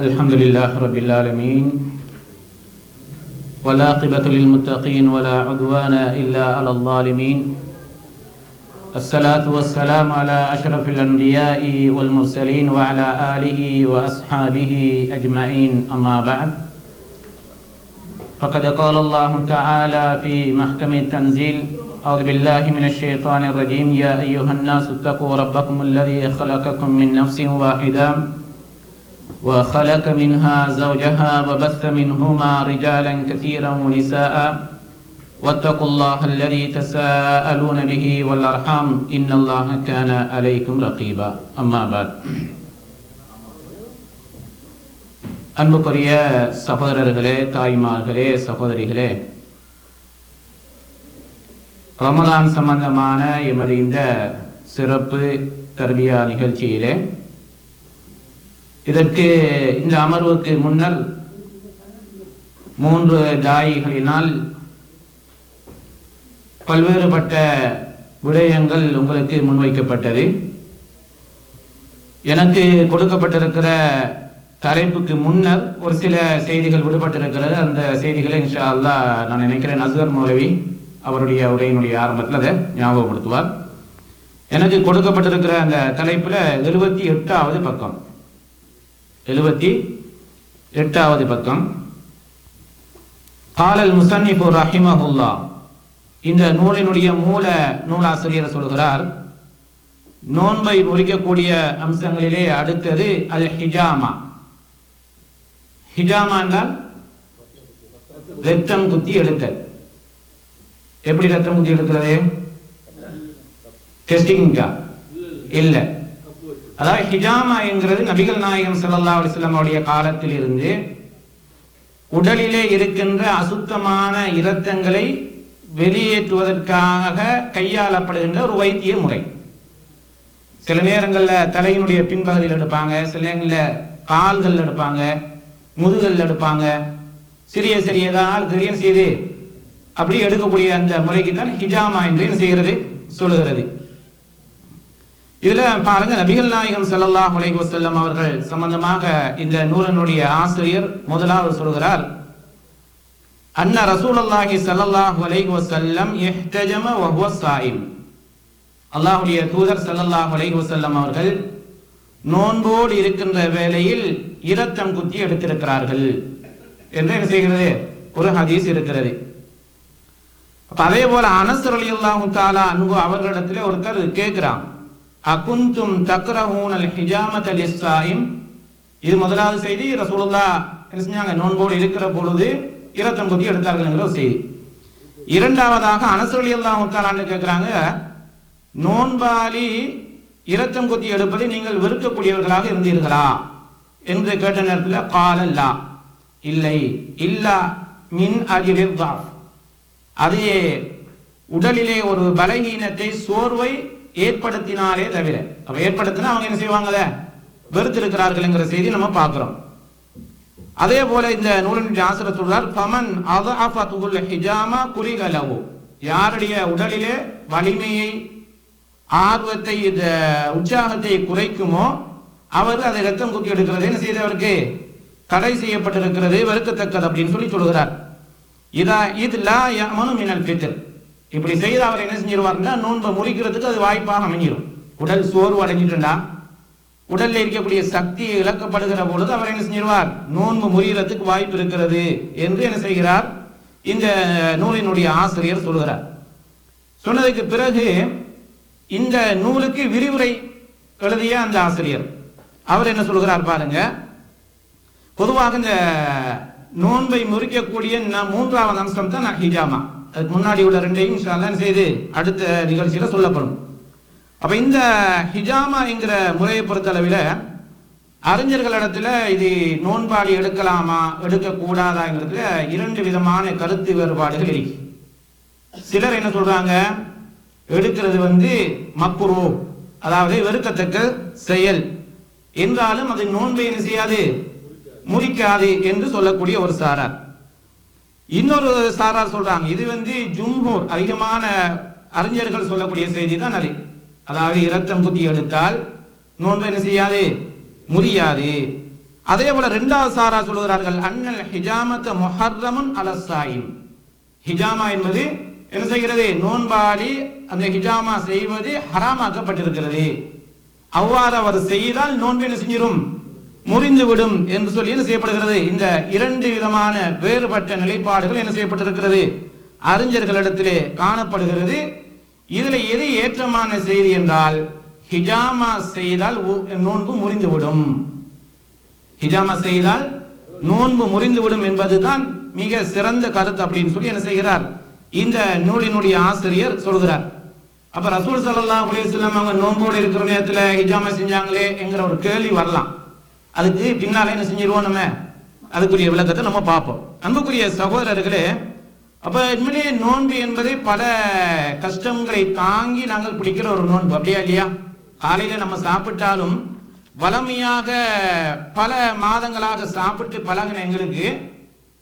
الحمد لله رب العالمين والعاقبة للمتقين ولا عدوان إلا على الظالمين. الصلاة والسلام على أشرف الأنبياء والمرسلين وعلى آله وأصحابه أجمعين، أما بعد، فقد قال الله تعالى في محكم التنزيل: أعوذ بالله من الشيطان الرجيم. يا أيها الناس اتقوا ربكم الذي خلقكم من نفس واحدة وخلق منها زوجها وبث منهما رجالا كثيرا ونساء واتقوا الله الذي تساءلون به والأرحام إن الله كان عليكم رقيبا. أما بعد. அன்புக்குரிய சகோதரர்களே, தாய்மார்களே, சகோதரிகளே, ரமலான் சம்பந்தமான எமது இந்த சிறப்பு தர்பியா நிகழ்ச்சியிலே இந்த அமர்வுக்கு முன்னர் 3 தாயிகளினால் பல்வேறுபட்ட விடயங்கள் உங்களுக்கு முன்வைக்கப்பட்டது. எனக்கு கொடுக்கப்பட்டிருக்கிற தலைப்புக்கு முன்னர் ஒரு சில செய்திகள் விடுபட்டிருக்கிறது. அந்த செய்திகளை இன்ஷா அல்லாஹ் நான் நினைக்கிறேன் அஸ்கர் மௌலவி அவருடைய உரையினுடைய ஆரம்பத்தில் அதை ஞாபகப்படுத்துவார். எனக்கு கொடுக்கப்பட்டிருக்கிற அந்த தலைப்பில் 78வது பக்கம் 78வது பக்கம். காலல் முசன்னிஃபு ரஹிமஹுல்லா, இந்த நூலினுடைய நூலாசிரியர் சொல்கிறார், நோன்பை முறிக்கக்கூடிய அம்சங்களிலே அடுத்தது அல் ஹிஜாமா. ஹிஜாமா என்றால் ரத்தம் குத்தி எடுத்தல். எப்படி ரத்தம் குத்தி எடுக்கிறது? டெஸ்டிங்கா இல்ல. அதாவது ஹிஜாமா என்கிறது நபிகள் நாயகம் ஸல்லல்லாஹு அலைஹி வஸல்லம் அவருடைய காலத்தில் இருந்து உடலிலே இருக்கின்ற அசுத்தமான இரத்தங்களை வெளியேற்றுவதற்காக கையாளப்படுகின்ற ஒரு வைத்திய முறை. சில நேரங்களில் தலையினுடைய பின்பகுதியில் எடுப்பாங்க, சில நேரங்களில் கால்கள் எடுப்பாங்க, முதுகல் எடுப்பாங்க, சிறியதால் திடீர்னு செய்து அப்படி எடுக்கக்கூடிய அந்த முறைக்கு தான் ஹிஜாமா என்று என்ன செய்கிறது சொல்லுகிறது. இதுல பாருங்க, நபிகள் நாயகம் ஸல்லல்லாஹு அலைஹி வஸல்லம் அவர்கள் சம்பந்தமாக இந்த நூலினுடைய ஆசிரியர் முதலாவது சொல்கிறார், அன்ன ரசூலுல்லாஹி ஸல்லல்லாஹு அலைஹி வஸல்லம் இஹ்தஜம வஹுவ ஸாயிம். அல்லாஹ்வுடைய தூதர் ஸல்லல்லாஹு அலைஹி வஸல்லம் அவர்கள் நோன்போடு இருக்கின்ற வேளையில் இரத்தம் குத்தி எடுத்திருக்கிறார்கள் என்று என்ன செய்கிறது ஒரு ஹதீஸ் இருக்கிறது. அதே போல அனஸ் ரலியல்லாஹு தஆலா அன்ஹு அவர்களிடத்திலே ஒருத்தர் கேட்கிறான், அகுந்தும் தக்ரஹூனல் ஹிஜாமத லிஸ்ஸாயிம். இது முதலாவது செய்தி. ரசூலுல்லாஹ் என்ன செஞ்சாங்க? நோன்போடு இருக்கிற பொழுது இரத்தம் குத்தி எடுத்தார்கள்ங்கிற ஒரு செய்தி. இரண்டாவதாக அனஸ் ரலியல்லாஹு தஆலா கேட்கிறாங்க, நோன்பாளி இரத்தம் குத்தி எடுப்பதை நீங்கள் வெறுக்கக்கூடியவர்களாக இருந்தீர்களா என்று கேட்ட நேரத்தில் காலல்லா, இல்லை, இல்லா மின் அஜிலில் தாஃப், அது உடலிலே ஒரு பலகீனத்தை சோர்வை ஏற்படுத்தினாலே தவிர. அப்ப ஏற்படுத்தினா அவங்க என்ன செய்வாங்க? வெறுத்திருக்கிறார்கள் என்கிற செய்தி நம்ம பார்க்கிறோம். அதே போல இந்த நூலினுடைய ஆசிரியர் சொல்றார், ஃபமன் அضعفته ஹிஜாமா குரிஹ லஹு, யாருடைய உடலிலே வலிமையை, ஆர்வத்தை, இந்த உற்சாகத்தை குறைக்குமோ அவர் அதை ரத்தம் குத்தி எடுக்கிறது என்ன செய்தவருக்கு தடை செய்யப்பட்டிருக்கிறது, வெறுக்கத்தக்கது அப்படின்னு சொல்லி சொல்கிறார். இது லா யமனு மினல் ஃபித்ர். இப்படி செய்து அவர் என்ன செஞ்சிருவார்னா நோன்பை முறிக்கிறதுக்கு அது வாய்ப்பாக அமைஞ்சிடும். உடல் சோர்வு அடைஞ்சிட்டுண்டா, உடல்ல இருக்கக்கூடிய சக்தி இழக்கப்படுகிற பொழுது அவர் என்ன செஞ்சிருவார், நோன்பு முறிகிறதுக்கு வாய்ப்பு இருக்கிறது என்று என்ன செய்கிறார் இந்த நூலினுடைய ஆசிரியர் சொல்கிறார். சொன்னதுக்கு பிறகு இந்த நூலுக்கு விரிவுரை எழுதிய அந்த ஆசிரியர் அவர் என்ன சொல்கிறார் பாருங்க. பொதுவாக இந்த நோன்பை முறிக்கக்கூடிய 3வது அம்சம் தான் ஹிஜாமா. அதுக்கு முன்னாடி உள்ள 2ஐயும் இன்ஷா அல்லாஹ் செய்து அடுத்த நிகழ்ச்சியில சொல்லப்படும். அப்ப இந்த ஹிஜாமா என்கிற முறையை பொறுத்தளவில் அறிஞர்களிடத்துல இது நோன்பாளி எடுக்கலாமா எடுக்க கூடாதாங்கிறதுல 2 விதமான கருத்து வேறுபாடுகள் இருக்கு. சிலர் என்ன சொல்றாங்க, எடுக்கிறது மக்ரூ, அதாவது வெறுக்கத்தக்க செயல் என்றாலும் அது நோன்பை என்ன செய்யாது, முறிக்காது என்று சொல்லக்கூடிய ஒரு சாரார். இன்னொரு சாரார் சொல்றாங்க, இது ஜும்ஹூர் அதிகமான அறிஞர்கள் சொல்லக்கூடிய செய்தி தான் அது. அதாவது இரத்தம் குத்தி எடுத்தால் நோன்பு என்ன செய்யாது, முறியாது. அதே போல இரண்டாவது சாரா சொல்கிறார்கள் அன்னல் ஹிஜாமத முஹர்ரமுன் அலஸ்ஸாயிம். ஹிஜாமா என்பது என்ன செய்கிறது? நோன்பாளி அந்த ஹிஜாமா செய்வது ஹராமாக்கப்பட்டிருக்கிறது. அவ்வாறு அவர் செய்தால் நோன்பு என்ன செஞ்சிடும்? முறிந்துவிடும் என்று சொல்லி என்ன செய்யப்படுகிறது? இந்த இரண்டு விதமான வேறுபட்ட நிலைப்பாடுகள் என்ன செய்யப்பட்டிருக்கிறது? அறிஞர்களிடத்திலே காணப்படுகிறது. இதுல எது ஏற்றமான செய்தி என்றால் ஹிஜாமா செய்தால் நோன்பு முறிந்துவிடும். ஹிஜாமா செய்தால் நோன்பு முறிந்துவிடும் என்பதுதான் மிக சிறந்த கருத்து அப்படின்னு சொல்லி என்ன செய்கிறார்? இந்த நூலினுடைய ஆசிரியர் சொல்கிறார். அப்ப ரசூல் ஸல்லல்லாஹு அலைஹி வஸல்லம் அவங்க நோன்போடு இருக்கிற நேரத்துல ஹிஜாமா செஞ்சாங்களே என்கிற ஒரு கேள்வி வரலாம். அதுக்கு பின்னால என்ன செஞ்சிருவோம்? நம்ம அதுக்குரிய விளக்கத்தை நம்ம பார்ப்போம். அன்புக்குரிய சகோதரர்களே, அப்ப உண்மையிலேயே நோன்பு என்பது பல கஷ்டங்களை தாங்கி நாங்கள் பிடிக்கிற ஒரு நோன்பு, அப்படியா இல்லையா? காலையில நம்ம சாப்பிட்டாலும் வளமையாக பல மாதங்களாக சாப்பிட்டு பழகின எங்களுக்கு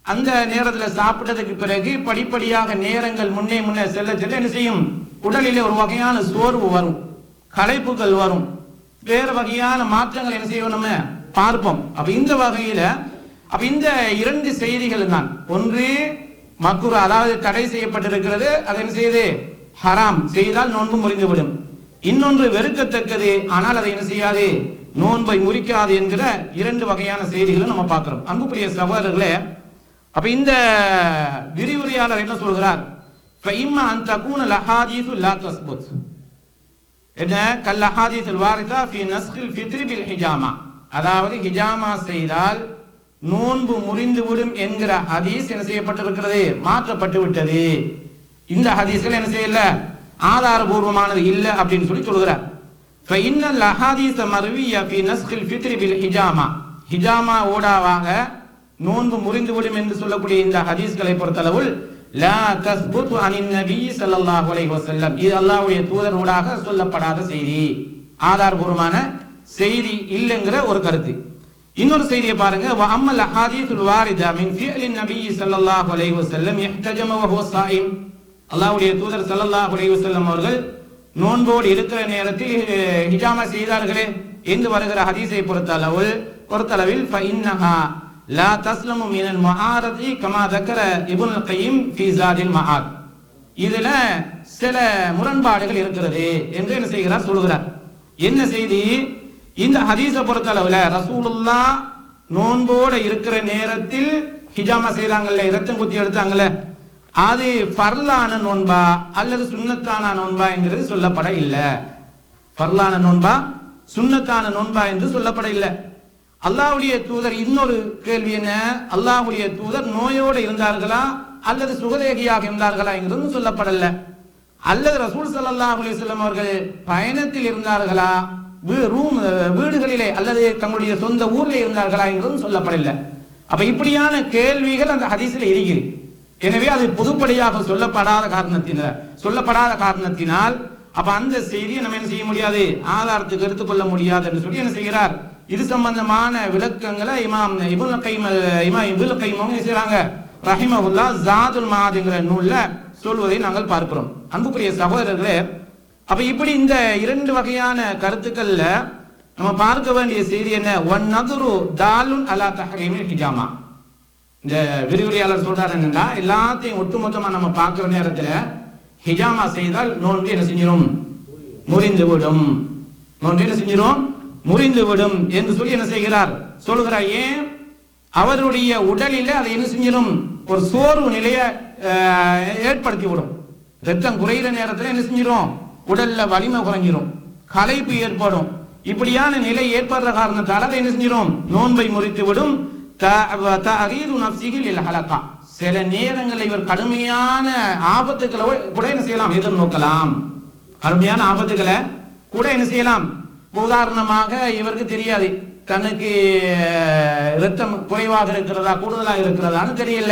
அந்த நேரத்தில் சாப்பிட்டதுக்கு பிறகு படிப்படியாக நேரங்கள் முன்னே செல்ல செல்ல என்ன செய்யும்? உடலிலே ஒரு வகையான சோர்வு வரும், களைப்புகள் வரும், வேறு வகையான மாற்றங்கள் என்ன செய்வோம் நம்ம பார்ப்போம். அப்ப இந்த வகையில அப்ப இந்த இரண்டு செய்திகள் தான். ஒன்று மக்ரூஹ், அதாவது தடை செய்யப்பட்டிருக்கிறது, அதை என்ன செய்யுது? ஹராம், செய்தால் நோன்பு முறிந்துவிடும். இன்னொன்று வெறுக்கத்தக்கது, ஆனால் அதை என்ன செய்யாது? நோன்பை முறிக்காது என்கிற இரண்டு வகையான செய்திகளை நம்ம பார்க்கிறோம். அன்புக்குரிய சகோதரர்களே, அப்ப இந்த விரிவுரையாளர் என்ன சொல்கிறார்? فإما أن تكون الأحاديث لا تثبت என்ன كالأحاديث الواردة في نسخ الفطر بالحجامة. அதாவது ஹிஜாமா செய்தால் நோன்பு முறிந்துவிடும் என்கிற ஹதீஸ் என்ன செய்யப்பட்டிருக்கிறது? மாற்றப்பட்டு விட்டது. இந்த ஹதீஸ்கள் என்ன செய்யல? ஆதாரபூர்வமானது இல்லை அப்படின்னு சொல்லி சொல்கிறார். فإن الأحاديث المروية في نسخ الفطر بالحجامة, ஹிஜாமா ஓடாவாக நோன்பு முறிந்துவிடும் என்று சொல்லக்கூடிய இந்த ஹதீஸ்களை பொறுத்தளவில் லா தஸ்புத் அனின் நபி ஸல்லல்லாஹு அலைஹி வஸல்லம், இது அல்லாஹ்வுடைய தூதர் ஊடாக சொல்லப்படாத செய்தி, ஆதாரபூர்வமான செய்தி இல்லைங்கிற ஒரு கருத்து. இன்னொரு செய்தியை பாருங்க. வ அம்மல் அஹாதீஸுல் வாரிதா மின் ஃபிஅலின் நபி ஸல்லல்லாஹு அலைஹி வஸல்லம் இஹ்தஜம வ ஹுவ ஸாயிம், அல்லாஹ்வுடைய தூதர் ஸல்லல்லாஹு அலைஹி வஸல்லம் அவர்கள் நோன்போடு இருக்கிற நேரத்தில் ஹிஜாமா செய்தார்களே என்று வருகிற ஹதீஸை பொறுத்தளவில் ஃபஇன்னஹா லா தஸ்லமு மினல் முஆரதி கமா தக்கர இப்னுல் கய்யிம் ஃபீ ஸாதில் மஆத், இதுல சில முரண்பாடுகள் இருக்கிறது என்று என்ன செய்கிறார்? சொல்கிறார். என்ன செய்தி? இந்த ஹதீஸை பொறுத்தளவுல ரசூலுல்லாஹ் நோன்போடு இருக்கிற நேரத்தில் ஹிஜாமா செய்றாங்கல்ல, இரத்தம் குத்தி எடுத்தாங்கல்ல, அது ஃபர்லான நோன்பா அல்லது சுன்னத்தான நோன்பா என்கிறது சொல்லப்பட இல்லை. ஃபர்லான நோன்பா சுன்னத்தான நோன்பா என்று சொல்லப்பட இல்லை. அல்லாஹ்வுடைய தூதர், இன்னொரு கேள்வி என்ன? அல்லாஹ்வுடைய தூதர் நோயோடு இருந்தார்களா அல்லது சுகதேகியாக இருந்தார்களா என்கிறது சொல்லப்படல. அல்லது ரசூல் ஸல்லல்லாஹு அலைஹி வஸல்லம் அவர்கள் பயணத்தில் இருந்தார்களா, வீடுகளிலே அல்லது தங்களுடைய சொந்த ஊரில் இருந்தார்களா என்கிறதும் சொல்லப்படல. அப்ப இப்படியான கேள்விகள் அந்த ஹதீஸில் இருக்கிறது. எனவே அது பொதுப்படையாக சொல்லப்படாத காரணத்தினால் அப்ப அந்த செய்தியை நம்ம என்ன செய்ய முடியாது? ஆதாரத்துக்கு எடுத்துக்கொள்ள முடியாது என்று சொல்லி என்ன செய்கிறார்? இது சம்பந்தமான விளக்கங்களை இமாம் இப்னுல் கய்யிம் அவங்க செய்றாங்க ரஹிமஹுல்லாஹ் ஸாதுல் மஆத் என்கிற நூல்ல சொல்வதை நாங்கள் பார்க்கிறோம். அன்புக்குரிய சகோதரர்களே, அப்ப இப்படி இந்த இரண்டு வகையான கருத்துக்கள்ல நம்ம பார்க்க வேண்டிய செய்தி என்ன? ஒன் நதுரு தாலுன் அலா தஹ்ரீமில் ஹிஜாமா. இந்த விரிவுரையாளர் சொல்றாரு என்னன்னா, எல்லாத்தையும் ஒட்டுமொத்தமா நம்ம பார்க்கிற நேரத்துல ஹிஜாமா செய்தால் நோன்பு என்ன செஞ்சிடும்? முறிந்துவிடும். நோன்பு என்ன செஞ்சிடும்? முறிந்துவிடும் என்று சொல்லி என்ன செய்கிறார்? சொல்கிறார். ஏன்? அவருடைய உடலில அதை என்ன செஞ்சிடும்? ஒரு சோர்வு நிலையை ஏற்படுத்தி விடும். ரத்தம் குறைகிற நேரத்தில் என்ன செஞ்சிடும்? உடல்ல வலிமை குறைஞ்சிரும், களைப்பு ஏற்படும். இப்படியான நிலை ஏற்படுற காரணத்தால் அதை என்ன செஞ்சிடும்? நோன்பை முறித்து விடும். சில நேரங்களில் இவர் கடுமையான ஆபத்துக்களை கூட என்ன செய்யலாம்? எதிர்நோக்கலாம். கடுமையான ஆபத்துக்களை கூட என்ன செய்யலாம்? உதாரணமாக, இவருக்கு தெரியாது தனக்கு இரத்தம் குறைவாக இருக்கிறதா கூடுதலாக இருக்கிறதான்னு தெரியல,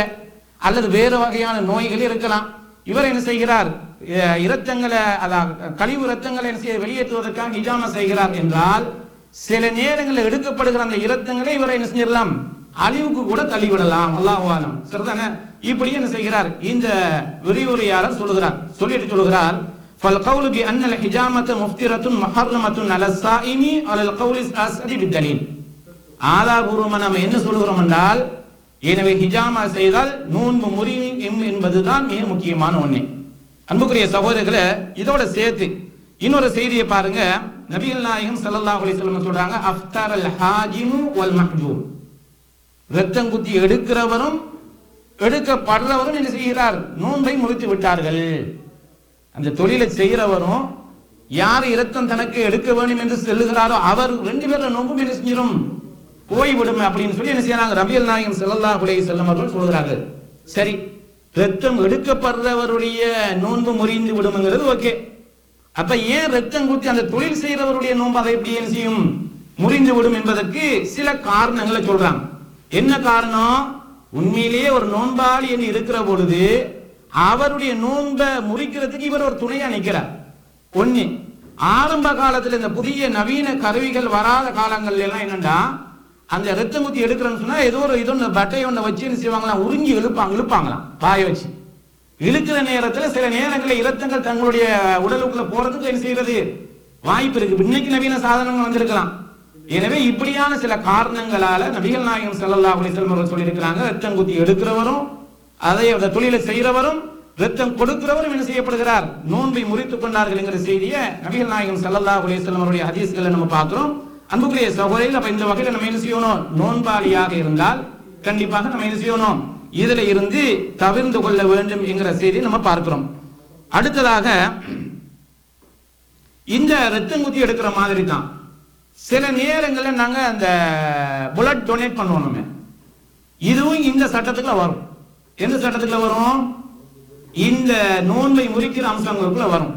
அல்லது வேறு வகையான நோய்கள் இருக்கலாம். இவர் என்ன செய்கிறார்? இரத்தங்களை, அதாவது கழிவு இரத்தங்களை என்ன செய்ய வெளியேற்றுவதற்காக ஹிஜாமா செய்கிறார் என்றால், சில நேரங்களில் எடுக்கப்படுகிற அந்த இரத்தங்களை இவரை என்ன செஞ்சிடலாம்? அழிவுக்கு கூட தள்ளிவிடலாம். அல்லாஹு ஆலம். சரிதானே? இப்படி என்ன செய்கிறார்? இந்த விரிவுரையாளர் சொல்லுகிறார் فالقول بأن الحجامة مفطرة محرمة على الصائم على القول الأسد بالدليل. ஆதாரபூர்வமா நம்ம என்ன சொல்கிறோம் என்றால், எனவே ஹிஜாமா செய்தால் நோன்பு முறியும் என்பதுதான் மிக முக்கியமான ஒண்ணு. அன்புக்குரிய சகோதரர்களை, இதோட சேர்த்து இன்னொரு செய்தியை பாருங்க. நபிகள் நாயகம் ஸல்லல்லாஹு அலைஹி வஸல்லம் சொல்றாங்க, அஃப்தரல் ஹாஜிமு வல் மஹ்ஜூம். ரத்தம் குத்தி எடுக்கிறவரும் எடுக்கப்படுறவரும் என்ன செய்கிறார்? நோன்பை முறித்து விட்டார்கள். அந்த தொழிலை செய்கிறவரும் யார் இரத்தம் தனக்கு எடுக்க வேண்டும் என்று சொல்லுகிறாரோ அவர் ரெண்டு பேரும் நோன்பும் என்ன செஞ்சிடும்? போய்விடும் அப்படின்னு சொல்லி என்ன செய்யறாங்க? நபிகள் நாயகம் ஸல்லல்லாஹு அலைஹி வஸல்லம் அவர்கள் சொல்கிறார்கள். சரி, ரத்தம் எடுக்கப்படுறவருடைய நோன்பு முறிந்து விடும்ங்கிறது ஓகே. அப்ப ஏன் ரத்தம் குத்தி அந்த தொழில் செய்கிறவருடைய நோன்பு அதை எப்படி என்ன செய்யும்? முறிந்து விடும் என்பதற்கு சில காரணங்களை சொல்றாங்க. என்ன காரணம்? உண்மையிலேயே ஒரு நோன்பாளி என்று இருக்கிற பொழுது அவருடைய நோன்பை முறிக்கிறதுக்கு இவர் ஒரு துணையா நிற்கிறார். ஒண்ணு, ஆரம்ப காலத்துல இந்த புதிய நவீன கருவிகள் வராத காலங்கள்ல எல்லாம் என்னன்னா, அந்த ரத்தம் குத்தி எடுக்கிறன்னு சொன்னா ஏதோ ஒரு இதொன்னு பட்டை ஒண்ணு வச்சு என்ன செய்வாங்களாம், உறிஞ்சி இழுப்பாங்களாம் பாய வச்சு. இழுக்கிற நேரத்தில் சில நேரங்களில் இரத்தங்கள் தங்களுடைய உடலுக்குள்ள போறதுக்கு என்ன செய்யறது வாய்ப்பு இருக்கு. இன்னைக்கு நவீன சாதனங்கள் வந்திருக்கலாம். எனவே இப்படியான சில காரணங்களால நபிகள் நாயகம் ஸல்லல்லாஹு அலைஹி வஸல்லம் அவர்கள் சொல்லியிருக்கிறாங்க, ரத்தம் குத்தி எடுக்கிறவரும் அதை தொழிலை செய்கிறவரும் ரத்தம் கொடுக்கிறவரும் என்ன செய்யப்படுகிறார்? நோன்பை முறித்துக் கொண்டார்கள் என்கிற செய்தியை நபிகள் நாயகம் ஸல்லல்லாஹு அலைஹி வஸல்லம் அவருடைய ஹதீஸ்களை நம்ம பார்க்கிறோம். அன்புக்குரிய சகோதரிகள், அப்ப இந்த வகையில் நம்ம என்ன செய்யணும்? நோன்பாளியாக இருந்தால் கண்டிப்பாக நம்ம என்ன செய்யணும்? இதுல இருந்து தவிர்ந்து கொள்ள வேண்டும் என்கிற செய்தியை நம்ம பார்க்கிறோம். அடுத்ததாக, இந்த ரத்தம் குத்தி எடுக்கிற மாதிரி தான் சில நேரங்களில் நாங்க அந்த புலட் டொனேட் பண்ணுவோம். இதுவும் இந்த சட்டத்துக்குள்ள வரும். எந்த சட்டத்துக்குள்ள வரும்? இந்த நோன்பை முறிக்கிற அம்சங்களுக்குள்ள வரும்.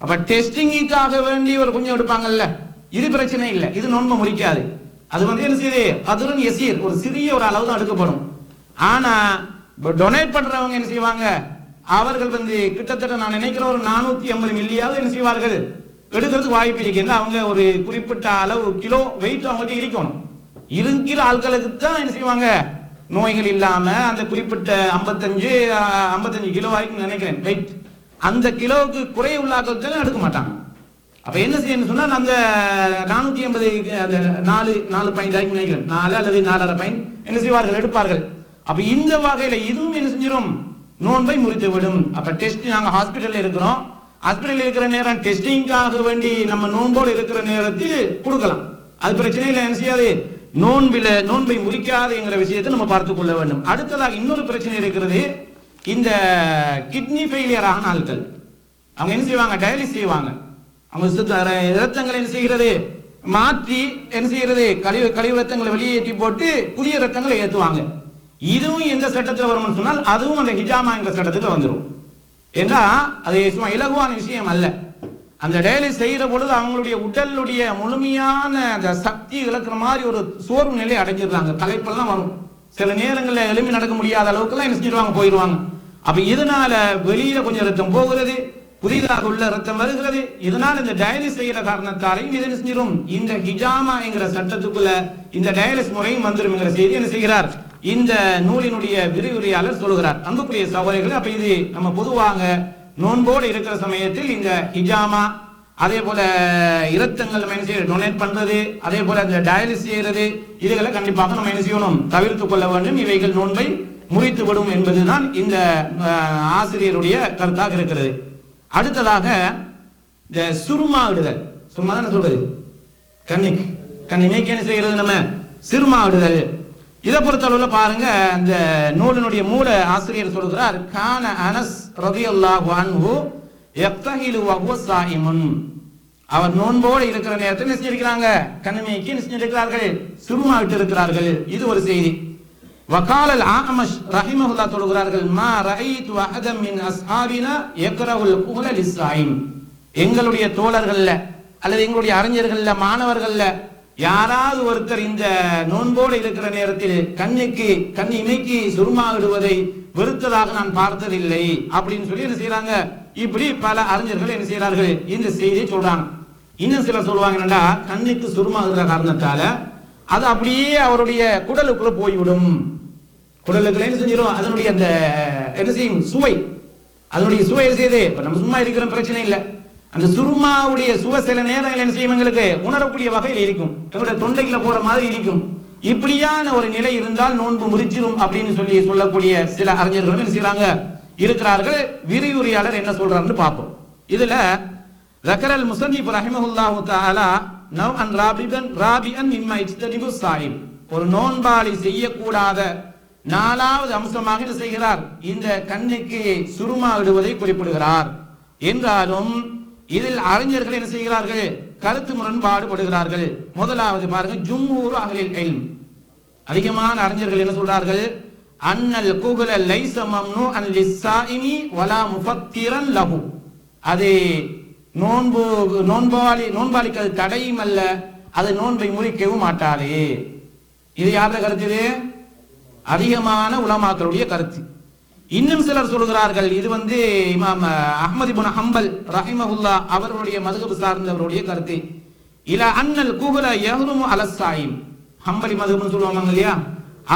அப்ப டெஸ்டிங்காக வேண்டி ஒரு கொஞ்சம் எடுப்பாங்கல்ல, இது பிரச்சனை இல்லை, இது நோன்பை முறிக்காது. அது என்ன செய்யுது? அதுவும் எசீர், ஒரு சிறிய ஒரு அளவு தான் எடுக்கப்படும். ஆனா டொனேட் பண்றவங்க என்ன செய்வாங்க? அவர்கள் கிட்டத்தட்ட நான் நினைக்கிற ஒரு 450 மில்லியாவது என்ன செய்வார்கள்? எடுக்கிறதுக்கு வாய்ப்பு இருக்கு. அவங்க ஒரு குறிப்பிட்ட அளவு கிலோ வெயிட் அவங்களுக்கு இருக்கணும். இருக்கிற ஆட்களுக்கு தான் என்ன செய்வாங்க? நோய்கள் இல்லாம அந்த குறிப்பிட்ட 55 கிலோ வரைக்கும் நினைக்கிறேன் வெயிட், அந்த கிலோவுக்கு குறைய உள்ள ஆட்கள் எடுக்க மாட்டாங்க. அப்ப என்ன செய்யணும் சொன்னா, அந்த 450 அந்த 4 பாயிண்ட் வரைக்கும் நினைக்கிறேன், 4 அல்லது 4.5 பாயிண்ட் என்ன செய்வார்கள்? எடுப்பார்கள். அப்ப இந்த வகையில இதுவும் என்ன செஞ்சிடும்? நோன்பை முறித்து விடும். அப்ப டெஸ்ட், நாங்க ஹாஸ்பிட்டல்ல இருக்கிறோம், ஹாஸ்பிட்டல் இருக்கிற நேரம் டெஸ்டிங்காக வேண்டி நம்ம நோன்போடு இருக்கிற நேரத்தில் கொடுக்கலாம், அது பிரச்சனை இல்லை. என்ன செய்யாது? நோன்பை முறிக்காது என்கிற விஷயத்தை நம்ம பார்த்துக் கொள்ள வேண்டும். அடுத்ததாக இன்னொரு பிரச்சனை இருக்கிறது. இந்த கிட்னி ஃபெயிலியர் ஆன ஆட்கள் அவங்க என்ன செய்வாங்க? டயாலிசிஸ் செய்வாங்க. அவங்க இரத்தங்களை என்ன செய்கிறது? மாற்றி என்ன செய்கிறது? கழிவு ரத்தங்களை வெளியேற்றி போட்டு புதிய ரத்தங்களை ஏற்றுவாங்க. இதுவும் எந்த சட்டத்தில் வரும்னு சொன்னால், அதுவும் அந்த ஹிஜாமா என்ற சட்டத்தில் வந்துடும். ஏன்னா அது சும்மா இலகுவான விஷயம் அல்ல. அந்த டயாலிசிஸ் செய்கிற பொழுது அவங்களுடைய உடலுடைய முழுமையான அந்த சக்தி இழக்கிற மாதிரி ஒரு சோர்வு நிலை அடைஞ்சிடுறாங்க. தலைப்பெல்லாம் வரும். சில நேரங்களில் எழுப்பி நடக்க முடியாத அளவுக்குலாம் என்ன செஞ்சிருவாங்க? போயிடுவாங்க. அப்ப இதனால வெளியில கொஞ்சம் ரத்தம் போகிறது, புதிதாக உள்ள ரத்தம் வருகிறது. இதனால் இந்த டயாலிசிஸ் செய்கிற காரணத்தாலையும் இது என்ன செஞ்சிடும்? இந்த ஹிஜாமா என்கிற சட்டத்துக்குள்ள இந்த டயாலிசிஸ் முறையும் வந்துடும் என்கிற செய்தி என்ன செய்கிறார்? இந்த நூலினுடைய விரிவுரையாளர் சொல்லுகிறார். அன்புக்குரிய சகோதரர்களே, அப்ப இது நம்ம பொதுவாக நோன்போடு இருக்கிற சமயத்தில் இந்த ஹிஜாமா, அதே போல இரத்தங்கள் நம்ம என்ன செய்ய டொனேட் பண்றது, அதே போல இந்த டயாலிசிஸ் செய்யறது, இதுகளை கண்டிப்பாக நம்ம என்ன செய்யணும்? தவிர்த்து கொள்ள வேண்டும். இவைகள் நோன்பை முறித்து விடும் என்பதுதான் இந்த ஆசிரியருடைய கருத்தாக இருக்கிறது. அடுத்ததாக, இந்த சுருமா இடுதல், சும்மா தானே சொல்றது, கண்ணிமைக்கு என்ன செய்யறது? நம்ம சிறுமா இடுதல். இதை பொறுத்தளவுல பாருங்க, அந்த நூலினுடைய மூல ஆசிரியர் சொல்கிறார், கான அனஸ் ரலியல்லாஹு அன்ஹு யக்தஹிலு வஹுவ ஸாயிமுன். அவர் நோன்போடு இருக்கிற நேரத்தில் என்ன செஞ்சிருக்கிறாங்க? கண்ணிமைக்கு என்ன செஞ்சிருக்கிறார்கள்? சுருமா இட்டு இருக்கிறார்கள். இது ஒரு செய்தி. வகாலல் ஆமஷ் ரஹிமஹுல்லாஹ் சொல்கிறார்கள், மா ரஅய்து அஹதம் மின் அஸ்ஹாபினா யக்ரஹுல் குஹல லிஸ்ஸாயிம். எங்களுடைய தோழர்கள்ல அல்லது எங்களுடைய அறிஞர்கள்ல மாணவர்கள்ல யாராவது ஒருத்தர் இந்த நோன்போடு இருக்கிற நேரத்தில் கண் இமைக்கு சுருமாவிடுவதை வெறுத்ததாக நான் பார்த்ததில்லை அப்படின்னு சொல்லி என்ன செய்யறாங்க? இப்படி பல அறிஞர்கள் என்ன செய்யறார்கள்? இந்த செய்தியை சொல்றாங்க. இன்னும் சிலர் சொல்லுவாங்க, என்னடா கண்ணுக்கு சுருமாகிற காரணத்தால அது அப்படியே அவருடைய குடலுக்குள்ள போய்விடும். குடலுக்குள்ள என்ன செஞ்சிடும்? அதனுடைய அந்த என்ன செய்யும்? சுவை, அதனுடைய சுவை செய்யுது. இப்ப நம்ம சும்மா இருக்கிற பிரச்சனை இல்லை, அந்த சுருமாவுடைய சுவை சில நேரங்கள் என்ன செய்யும்? எங்களுக்கு உணரக்கூடிய வகையில் இருக்கும், எங்களுடைய தொண்டைக்குள்ள போற மாதிரி இருக்கும். இப்படியான ஒரு நிலை இருந்தால் நோன்பு முறிச்சிரும் அப்படின்னு சொல்லக்கூடிய சில அறிஞர்களும் என்ன செய்றாங்க இருக்கிறார்கள். விரிவுரையாளர் என்ன சொல்றாருன்னு பார்ப்போம். இதுல ரக்கரல் முஸன்னிஃப் ரஹிமஹுல்லாஹு தஆலா நவ்அன் ராபிஅன் மிம்மா இஜ்தனிபு ஸாயிம், ஒரு நோன்பாளி செய்யக்கூடாத 4வது அம்சமாக என்ன செய்கிறார், இந்த கண்ணுக்கு சுருமா இடுவதை குறிப்பிடுகிறார். என்றாலும் இதில் அறிஞர்கள் என்ன செய்கிறார்கள், கருத்து முரண்பாடுபடுகிறார்கள். முதலாவது பாருங்க, ஜும்ஹூர் அஹ்லில் இல்ம், அதிகமான அறிஞர்கள் என்ன சொல்றார்கள், அன்னல் குகுல லைஸ மம்னூஅன் லிஸ்ஸாயிமி வலா முஃபத்திரன் லஹு, அது நோன்பாளிக்கு அது தடையும் அல்ல, அது நோன்பை முறிக்கவும் மாட்டாது. இது யாருடைய கருத்து? இது அதிகமான உலமாக்களுடைய கருத்து. இன்னும் சிலர் சொல்கிறார்கள், இது இமாம் அஹ்மத் இப்னு ஹம்பல் ரஹிமஹுல்லா அவர்களுடைய மதுஹப் சார்ந்தவருடைய கருத்து. இலா அன்னல் குஹுல யஹ்ருமு அலஸ்ஸாயிம், ஹம்பலி மதுஹப்னு சொல்லுவாங்க இல்லையா,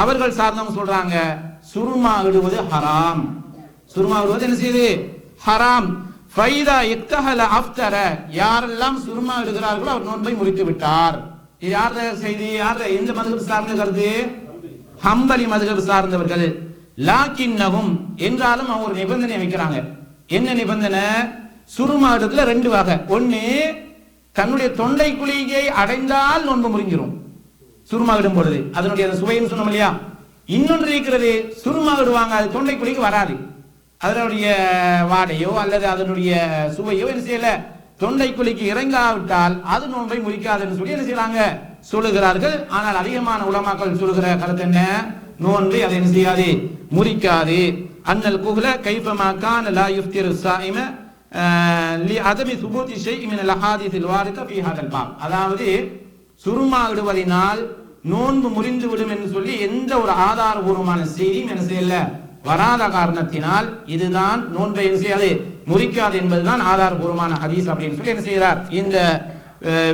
அவர்கள் சார்ந்தவங்க சொல்றாங்க சுருமா இடுவது ஹராம். சுருமா இடுவது என்ன செய்யுது, ஹராம். ஃபைதா இக்தஹல அஃப்தர, யாரெல்லாம் சுருமா இடுகிறார்களோ அவர் நோன்பை முறித்து விட்டார். இது யாருடைய செய்தி, யாருடைய எந்த மதுஹப் சார்ந்த கருத்து? ஹம்பலி மதுஹப் சார்ந்தவர்கள். லாக்கின்னஹும், என்றாலும் அவங்க ஒரு நிபந்தனை வைக்கிறாங்க. என்ன நிபந்தனை? சுருமா இடத்துல 2 வகை. ஒன்னு, தன்னுடைய தொண்டை குழியை அடைந்தால் நோன்பு முறிஞ்சிரும் சுருமா இடும் பொழுது, அதனுடைய சுவைன்னு சொன்னோம் இல்லையா. இன்னொன்று இருக்கிறது, சுருமா இடுவாங்க, அது தொண்டை குழிக்கு வராது, அதனுடைய வாடையோ அல்லது அதனுடைய சுவையோ என்ன செய்யல, தொண்டை குழிக்கு இறங்காவிட்டால் அது நோன்பை முறிக்காதுன்னு சொல்லி என்ன செய்யறாங்க, சொல்லுகிறார்கள். ஆனால் அதிகமான உலமாக்கள் சொல்லுகிற கருத்து என்ன, நோன்பை அதை என்ன செய்யாது, முறிக்காது. அன்னல் குஹ்ல கைஃபமா கான லா யுஃப்திரு ஸாயிம லி அதமி சுபூதி ஷைஇ மின் அல் அஹாதீஸில் வாரித ஃபீ ஹாதல் பாப், அதாவது சுருமா இடுவதினால் நோன்பு முறிந்து விடும் என்று சொல்லி எந்த ஒரு ஆதாரபூர்வமான செய்தியும் என்ன செய்யல, வராத காரணத்தினால் இதுதான் நோன்பை என்ன செய்யாது, முறிக்காது என்பதுதான் ஆதாரபூர்வமான ஹதீஸ் அப்படின்னு சொல்லி என்ன செய்கிறார், இந்த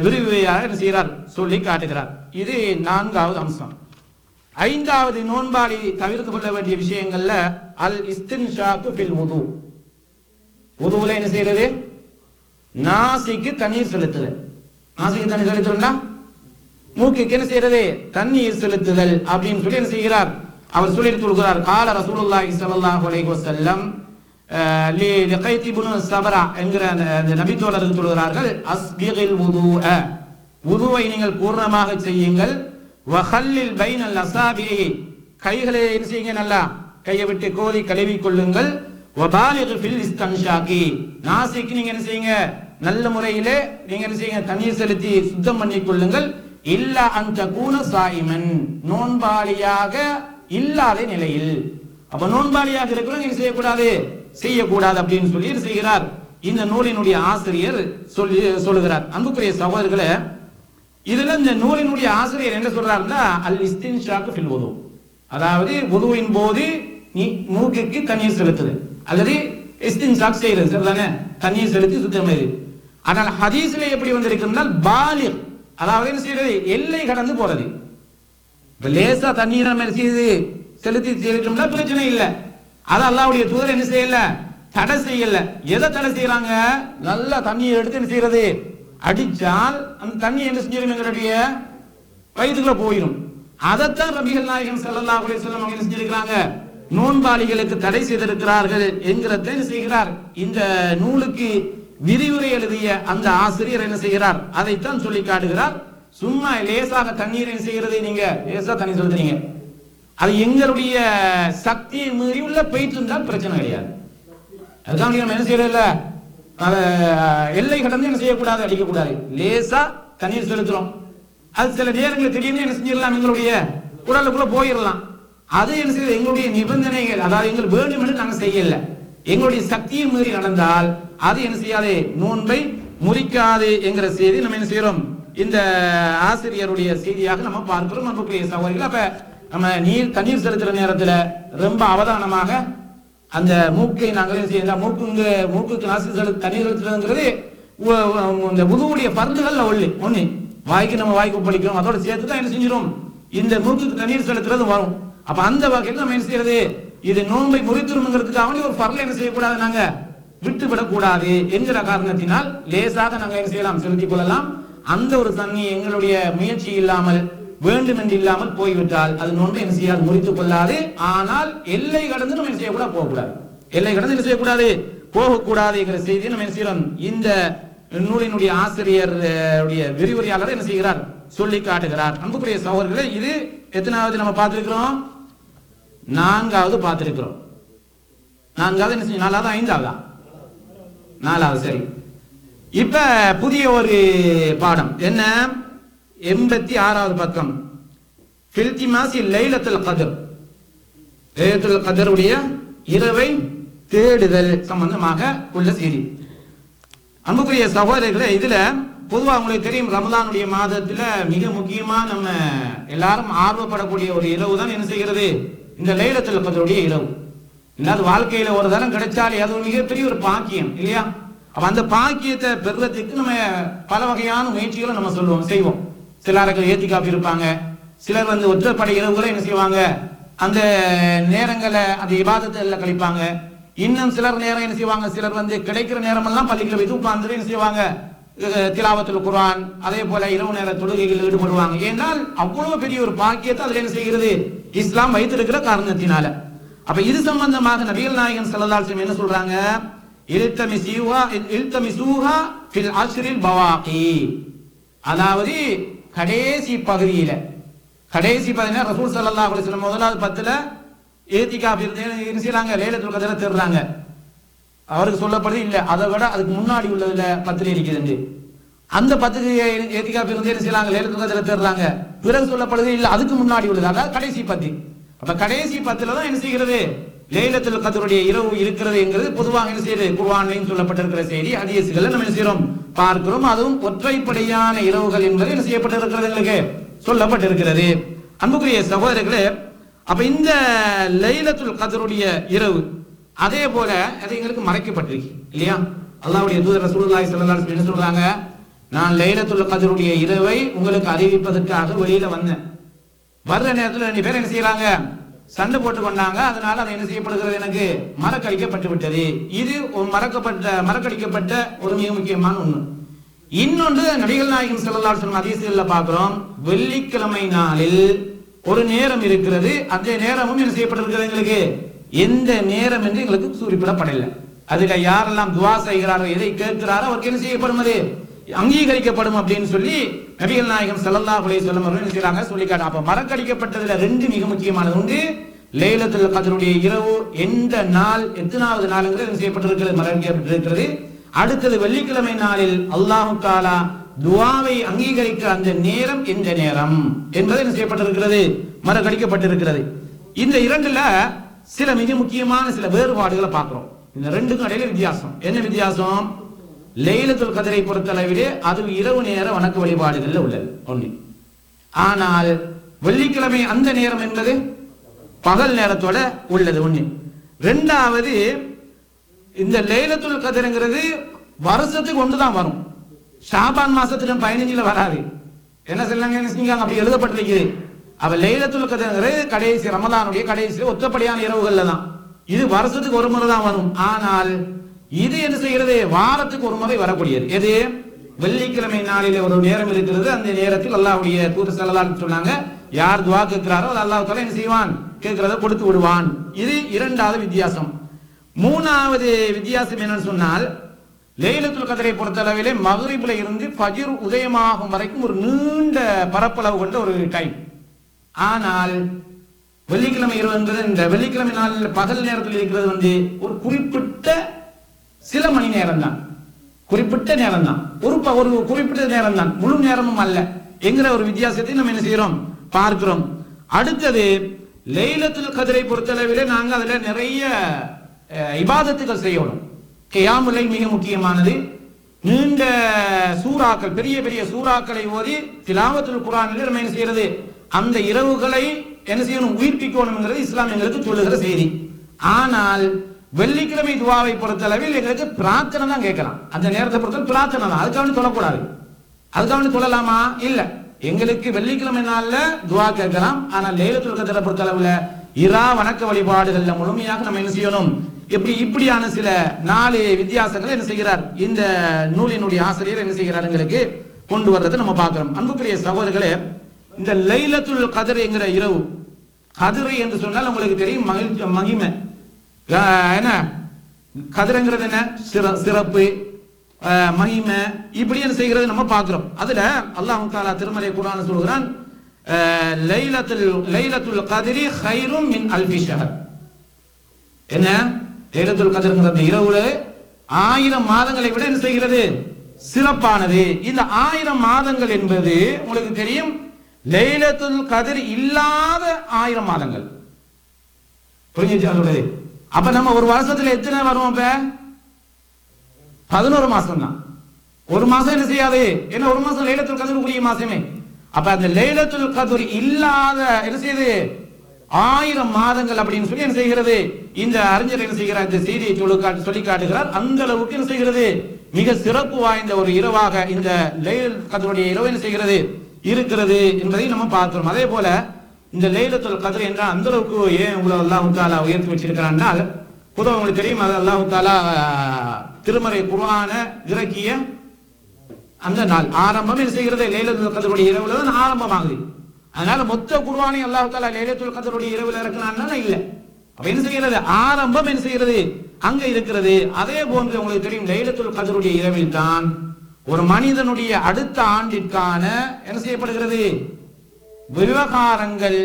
விரிவுரையாக என்ன செய்கிறார், சொல்லி காட்டுகிறார். இது 4வது அம்சம். 5வது, நோன்பாளி தவிர்த்து கொள்ள வேண்டிய விஷயங்கள்ல அல் இஸ்தின்ஷாக்கு ஃபில் வுது, வுதுவுல என்ன செய்யறது, நாசிக்கு தண்ணீர் செலுத்துதல். நாசிக்கு தண்ணீர் செலுத்துறா, மூக்குக்கு என்ன செய்யறது, தண்ணீர் செலுத்துதல் அப்படின்னு சொல்லி என்ன செய்கிறார், அவர் சொல்லிட்டு சொல்கிறார். கால ரசூலுல்லாஹி ஸல்லல்லாஹு அலைஹி வஸல்லம் லிகைத் இப்னு ஸபரா என்கிற அந்த நபி தோழர்கள் சொல்கிறார்கள், அஸ்பிகில் வுதுஅ, வுதுவை நீங்கள் பூர்ணமாக செய்யுங்கள். வஹல்லில் பைனல் அஸாபிஇ, கைகளை என்ன செய்யுங்க, நல்லா கையை விட்டு கோதி கழுவி கொள்ளுங்கள். வபாலிக் ஃபில் இஸ்தின்ஷாகி, நாசிக்கு நீங்க என்ன செய்யுங்க, நல்ல முறையிலே நீங்க என்ன செய்யுங்க, தண்ணீர் செலுத்தி சுத்தம் பண்ணி கொள்ளுங்கள். இல்லா அன் தகூன ஸாயிமன், நோன்பாளியாக இல்லாத நிலையில். அப்ப நோன்பாளியாக இருக்கிறவங்க நீங்க செய்யக்கூடாது அப்படின்னு சொல்லி செய்கிறார் இந்த நூலினுடைய ஆசிரியர் சொல்லுகிறார். அன்புக்குரிய சகோதரர்களே, இதுல இந்த நூலினுடைய ஆசிரியர் என்ன சொல்றாருன்னா, அல் இஸ்தின்ஷாக்கு ஃபில் வுது, அதாவது வுதுவின் போது நீ மூக்குக்கு தண்ணீர் செலுத்துது அல்லது இஸ்தின்ஷாக் செய்யறது சரிதானே, தண்ணீர் செலுத்தி சுத்தம். ஆனால் ஹதீஸ்ல எப்படி வந்திருக்குன்னா, பாலிக், அதாவது என்ன செய்யறது, எல்லை கடந்து போறது. இப்ப லேசா தண்ணீர் நம்ம செலுத்தி செலுத்தோம்னா பிரச்சனை இல்லை, அது அல்லாஹ்வுடைய தூதர் என்ன செய்யல, தடை செய்யல. எதை தடை செய்யறாங்க, நல்லா தண்ணியை எடுத்து என்ன செய்யறது, அடிச்சால் அந்த தண்ணி என்ன செஞ்சிடும், எங்களுடைய வயிற்றுக்குள்ள போயிடும். அதைத்தான் நபிகள் நாயகம் ஸல்லல்லாஹு அலைஹி வஸல்லம் அவங்க என்ன செஞ்சிருக்கிறாங்க, நோன்பாளிகளுக்கு தடை செய்திருக்கிறார்கள் என்கிறதை என்ன செய்கிறார், இந்த நூலுக்கு விரிவுரை எழுதிய அந்த ஆசிரியர் என்ன செய்கிறார், அதைத்தான் சொல்லி காட்டுகிறார். சும்மா லேசாக தண்ணீர் என்ன செய்யறது, நீங்க லேசா தண்ணி செலுத்துறீங்க, அது எங்களுடைய சக்தியை மீறி உள்ள போயிட்டு இருந்தால் பிரச்சனை கிடையாது. அதுதான் நம்ம என்ன செய்யறதில்ல, எல்லை கடந்து என்ன செய்யக்கூடாது, அடிக்கக்கூடாது. லேசா தண்ணீர் செலுத்துறோம், அது சில நேரங்களில் திடீர்னு என்ன செஞ்சிடலாம், எங்களுடைய உடலுக்குள்ள போயிடலாம். அது என்ன செய்ய, எங்களுடைய நிபந்தனைகள், அதாவது எங்கள் வேண்டும் என்று நாங்கள் செய்யல, எங்களுடைய சக்தியை மீறி நடந்தால் அது என்ன செய்யாது, நோன்பை முறிக்காது என்கிற செய்தி நம்ம என்ன செய்யறோம், இந்த ஆசிரியருடைய செய்தியாக நம்ம பார்க்கிறோம். அன்புக்குரிய சகோதரிகள், அப்ப நம்ம தண்ணீர் செலுத்துற நேரத்துல ரொம்ப அவதானமாக அந்த மூக்கை நாங்கள் செய்யலாம். மூக்குக்கு நாசி தண்ணீர் செலுத்துறதுங்கிறது இந்த வுதுவுடைய பருந்துகள்ல ஒண்ணு, வாய்க்கு நம்ம வாய்க்கு படிக்கிறோம், அதோட சேர்த்து தான் என்ன செஞ்சிடும், இந்த மூக்குக்கு தண்ணீர் செலுத்துறது வரும். அப்ப அந்த வகையில் நம்ம என்ன செய்யறது, இது நோன்பை முறித்துருங்கிறதுக்காக ஒரு பரல என்ன செய்யக்கூடாது, நாங்க விட்டுவிடக்கூடாது என்கிற காரணத்தினால் லேசாக நாங்க என்ன செய்யலாம், செலுத்திக் கொள்ளலாம். அந்த ஒரு தண்ணி எங்களுடைய முயற்சி இல்லாமல் வேண்டும் என்று இல்லாமல் போய்விட்டால் அது நோன்பை என்ன செய்யாது, முறித்துக் கொள்ளாது. ஆனால் எல்லை கடந்து நம்ம என்ன செய்யக்கூடாது, போகக்கூடாது. எல்லை கடந்து என்ன செய்யக்கூடாது, போகக்கூடாது என்கிற செய்தியை நம்ம என்ன செய்யறோம், இந்த நூலினுடைய ஆசிரியர் விரிவுரையாளர் என்ன செய்கிறார், சொல்லி காட்டுகிறார். அன்புக்குரிய சகோதரர்களே, இது எத்தனாவது நம்ம பார்த்திருக்கிறோம், நான்காவது பார்த்திருக்கிறோம். நான்காவது என்ன செய்ய, நாலாவது ஐந்தாவதா, நாலாவது. சரி, இப்ப புதிய ஒரு பாடம் என்ன, 86வது பக்கம். ஃபில்திமாசி லைலத்துல் கத்ர், லைலத்துல் கத்ருடைய இரவை தேடுதல் சம்பந்தமாக உள்ள செய்தி. அன்புக்குரிய சகோதரர்களே, இதுல பொதுவா உங்களுக்கு தெரியும், ரமலானுடைய மாதத்துல மிக முக்கியமா நம்ம எல்லாரும் ஆர்வப்படக்கூடிய ஒரு இரவு தான் என்ன செய்கிறது, இந்த லைலத்துல் கத்ருடைய இரவு. இல்லாத வாழ்க்கையில ஒரு தரம் கிடைச்சாலே அது ஒரு மிகப்பெரிய ஒரு பாக்கியம் இல்லையா? அப்ப அந்த பாக்கியத்தை பெறுறதுக்கு நம்ம பல வகையான முயற்சிகளை நம்ம செய்வோம். சிலர்கள் ஏத்திக்காப்பு இருப்பாங்க, சிலர் ஒற்றைப்படை இரவுகளை என்ன செய்வாங்க, அந்த நேரங்களை அந்த இபாதத்துல கழிப்பாங்க. இன்னும் சிலர் நேரம் என்ன செய்வாங்க, சிலர் கிடைக்கிற நேரமெல்லாம் பள்ளிகளை வைத்து உட்கார்ந்து என்ன செய்வாங்க, திலாவத்துல் குர்ஆன், அதே போல இரவு நேர தொழுகைகளில் ஈடுபடுவாங்க. ஏனால் அவ்வளவு பெரிய ஒரு பாக்கியத்தை அதுல என்ன செய்கிறது, இஸ்லாம் வைத்திருக்கிற காரணத்தினால. அப்ப இது சம்பந்தமாக நபிகள் நாயகம் ஸல்லல்லாஹு அலைஹி வஸல்லம் என்ன சொல்றாங்க, இல்தமிஸூஹா ஃபில் அஷ்ரில் பவாகி, அதாவது கடைசி பகுதியில, கடைசி பகுதியில ரசூல் ஸல்லல்லாஹு அலைஹி வஸல்லம் முதலாவது 10ல ஏத்திகாஃப் என்ன செய்றாங்க, லைலத்துல் கத்ரை தேடுறாங்க. அவருக்கு சொல்லப்படுது இல்ல, அதை விட அதுக்கு முன்னாடி உள்ளதுல 10ல இருக்குது. அந்த 10க்கு ஏத்திகாஃப் இருந்து என்ன செய்றாங்க, லைலத்துல் கத்ரை தேடுறாங்க. பிறகு சொல்லப்படுது இல்ல, அதுக்கு முன்னாடி உள்ளது, அதாவது கடைசி 10. அப்ப கடைசி 10ல தான் என்ன செய்கிறது, லைலத்துல் கத்ருடைய இரவு இருக்கிறது என்கிறது பொதுவாக என்ன செய்யுது, குர்ஆனிலும் சொல்லப்பட்டிருக்கிற செய்தி, ஹதீஸ்களை நம்ம என்ன செய்றோம், பார்க்கிறோம். அதுவும் ஒற்றைப்படையான இரவுகள் என்பது என்ன செய்யப்பட்டிருக்கிறது, எங்களுக்கு சொல்லப்பட்டிருக்கிறது. அன்புக்குரிய சகோதரர்களே, அப்ப இந்த லைலத்துல் கத்ருடைய இரவு அதே போல அது எங்களுக்கு மறைக்கப்பட்டிருக்கு இல்லையா? அல்லாஹ்வுடைய தூதர் ரசூலுல்லாஹி ஸல்லல்லாஹு அலைஹி வஸல்லம் என்ன சொல்றாங்க, நான் லைலத்துல் கத்ருடைய இரவை உங்களுக்கு அறிவிப்பதற்காக வெளியில வந்தேன். வர்ற நேரத்தில் ரெண்டு பேர் என்ன செய்யறாங்க, சண்டை போட்டு கொண்டாங்க. அதனால அது என்ன செய்யப்படுகிறது, எனக்கு மறக்கடிக்கப்பட்டு விட்டது. இது மறக்கடிக்கப்பட்ட ஒரு மிக முக்கியமான ஒண்ணு. இன்னொன்று, நபிகள் நாயகம் ஸல்லல்லாஹு அலைஹி வஸல்லம் ஹதீஸ்ல பார்க்கிறோம், வெள்ளிக்கிழமை நாளில் ஒரு நேரம் இருக்கிறது. அந்த நேரமும் என்ன செய்யப்பட்டிருக்கிறது, எங்களுக்கு எந்த நேரம் என்று எங்களுக்கு குறிப்பிடப்படல. அதுல யாரெல்லாம் துவா செய்கிறாரோ, எதை கேட்கிறாரோ அவருக்கு என்ன செய்யப்படும், அது அங்கீகரிக்கப்படும் அப்படின்னு சொல்லி நபிகள் நாயகம் ஸல்லல்லாஹு அலைஹி வஸல்லம் அவர்கள் என்ன செய்றாங்க, சொல்லிக்காட்டு. அப்ப மறக்கடிக்கப்பட்டதுல ரெண்டு மிக முக்கியமானது. ஒன்று, லைலத்துல் கத்ருடைய இரவு எந்த நாள், எத்தனாவது நாளுங்கிறது என்ன செய்யப்பட்டிருக்கிறது, மறக்கடிக்கப்பட்டிருக்கிறது. அடுத்தது, வெள்ளிக்கிழமை நாளில் அல்லாஹ் தஆலா துஆவை அங்கீகரிக்கிற அந்த நேரம் எந்த நேரம் என்பது என்ன செய்யப்பட்டிருக்கிறது, மறக்கடிக்கப்பட்டிருக்கிறது. இந்த இரண்டுல சில மிக முக்கியமான சில வேறுபாடுகளை பார்க்கிறோம். இந்த ரெண்டுக்கும் இடையில வித்தியாசம். என்ன வித்தியாசம், லைலத்துல் கத்ரை பொறுத்தளவிலே அது இரவு நேர வணக்க வழிபாடுகள்ல உள்ளது ஒன்று. ஆனால் வெள்ளிக்கிழமை அந்த நேரம் என்பது பகல் நேரத்தோட உள்ளது ஒன்று. ரெண்டாவது, இந்த லைலத்துல் கத்ருங்கிறது வருஷத்துக்கு ஒன்றுதான் வரும். ஷாபான் மாசத்துல 15ல வராது. என்ன சொல்லுங்க, அப்படி எழுதப்பட்டிருக்கிறது. அவ லைலத்துல் கத்ருங்கிறது கடைசி ரமலானுடைய கடைசி ஒத்தப்படியான இரவுகள்ல தான். இது வருஷத்துக்கு ஒரு முறை தான் வரும். ஆனால் இது என்ன செய்கிறது, வாரத்துக்கு ஒரு முறை வரக்கூடியது. எது, வெள்ளிக்கிழமை நாளிலே ஒரு நேரம் இருக்கிறது. அந்த நேரத்தில் அல்லாஹ்வுடைய தூதர் ஸல்லல்லாஹு அலைஹி வஸல்லம் சொன்னாங்க, யார் துஆ கேட்கிறாரோ அல்லாஹ் தஆலா என்ன செய்வான், கேட்கிறத கொடுத்து விடுவான். இது இரண்டாவது வித்தியாசம். மூணாவது வித்தியாசம் என்னன்னு சொன்னால், லைலத்துல் கத்ரை பொறுத்தளவிலே மக்ரிப்ல இருந்து ஃபஜ்ர் உதயமாகும் வரைக்கும் ஒரு நீண்ட பரப்பளவு கொண்ட ஒரு டைம். ஆனால் வெள்ளிக்கிழமை இரவு என்பது இந்த வெள்ளிக்கிழமை நாளில் பகல் நேரத்தில் இருக்கிறது ஒரு குறிப்பிட்ட சில மணி நேரம் தான், குறிப்பிட்ட நேரம் தான், ஒரு குறிப்பிட்ட நேரம் தான், முழு நேரமும் அல்ல என்கிற ஒரு வித்தியாசத்தை நம்ம என்ன செய்யறோம், பார்க்கிறோம். அடுத்தது, லைலத்துல் கத்ரை பொறுத்தளவிலே நாங்க அதுல நிறைய இபாதத்துகள் செய்யணும். கியாமுல் லைல் மிக முக்கியமானது. நீண்ட சூறாக்கள், பெரிய பெரிய சூறாக்களை ஓதி திலாவத்துல் குர்ஆனில் நம்ம என்ன செய்யறது, அந்த இரவுகளை என்ன செய்யணும், உயிர்ப்பிக்கணும்ங்கிறது இஸ்லாம் எங்களுக்கு சொல்லுகிற செய்தி. ஆனால் வெள்ளிக்கிழமை துவாவை பொறுத்தளவில் எங்களுக்கு பிரார்த்தனை தான் கேட்கலாம். அந்த நேரத்தை பொறுத்தவரை பிரார்த்தனை தான், அதுக்காக சொல்லக்கூடாது. அதுக்காக சொல்லலாமா, இல்ல. எங்களுக்கு வெள்ளிக்கிழமை நாள்ல துவா கேட்கலாம். ஆனால் லைலத்துல் கத்ரை பொறுத்தளவுல இரா வணக்க வழிபாடுகள்ல முழுமையாக நம்ம என்ன செய்யணும். இப்படியான சில 4 வித்தியாசங்களை என்ன செய்கிறார், இந்த நூலினுடைய ஆசிரியர் என்ன செய்கிறார், எங்களுக்கு கொண்டு வர்றதை நம்ம பார்க்கிறோம். அன்புக்குரிய சகோதரர்களே, இந்த லைலத்துல் கத்ர் என்கிற இரவு, கதிரை என்று சொன்னால் உங்களுக்கு தெரியும் மகிமை என்ன, கதிரங்கிறது என்ன, சிறப்பு, மகிமை, இப்படி என்ன செய்கிறது நம்ம பார்க்கிறோம். அதுல அல்லாஹ் தஆலா திருமறை குர்ஆன் சொல்கிறான், லைலத்துல் கத்ரி கைரும் மின் அல்ஃபி ஷஹர். என்ன லைலத்துல் கத்ர்ங்கிற அந்த இரவுல 1000 மாதங்களை விட என்ன செய்கிறது, சிறப்பானது. இந்த 1000 மாதங்கள் என்பது உங்களுக்கு தெரியும் லைலத்துல் கத்ர் இல்லாத 1000 மாதங்கள். புரிஞ்சுச்சு? அப்ப நம்ம ஒரு வருஷத்துல எத்தனை வரும்? அப்ப 11 மாசம் தான். ஒரு மாசம் என்ன செய்யாது, ஏன்னா ஒரு மாசம் லைலத்துல் கத்ர் கூடிய மாசமே. அப்ப அந்த லைலத்துல் கத்ர் இல்லாத என்ன செய்யுது 1000 மாதங்கள் அப்படின்னு சொல்லி என்ன செய்கிறது, இந்த அறிஞர் என்ன செய்கிறார், இந்த செய்தியை சொல்லி காட்டுகிறார். அந்த அளவுக்கு என்ன செய்கிறது, மிக சிறப்பு வாய்ந்த ஒரு இரவாக இந்த லைலத்துல் கத்ருடைய இரவு என்ன செய்கிறது இருக்கிறது என்பதை நம்ம பார்க்கிறோம். அதே போல இந்த லைலத்துல் கத்ர் என்றால் அந்த அளவுக்கு ஏன் உங்களை அல்லாஹ் தஆலா உயர்த்தி வச்சிருக்கிறான்னால், பொதுவாக உங்களுக்கு தெரியும் அல்லாஹ் தஆலா திருமறை குர்ஆன இறக்கிய அந்த நாள் ஆரம்பம் என்ன செய்கிறது, லைலத்துல் கத்ருடைய இரவுல தான் ஆரம்பமாகுது. அதனால மொத்த குர்ஆனை அல்லாஹ் தஆலா லைலத்துல் கத்ருடைய இரவுல இறக்குனான்னா இல்ல. அப்ப என்ன செய்கிறது, ஆரம்பம் என்ன செய்கிறது அங்க இருக்கிறது. அதே போன்று உங்களுக்கு தெரியும் லைலத்துல் கத்ருடைய இரவில் தான் ஒரு மனிதனுடைய அடுத்த ஆண்டிற்கான என்ன செய்யப்படுகிறது, விவகாரங்கள்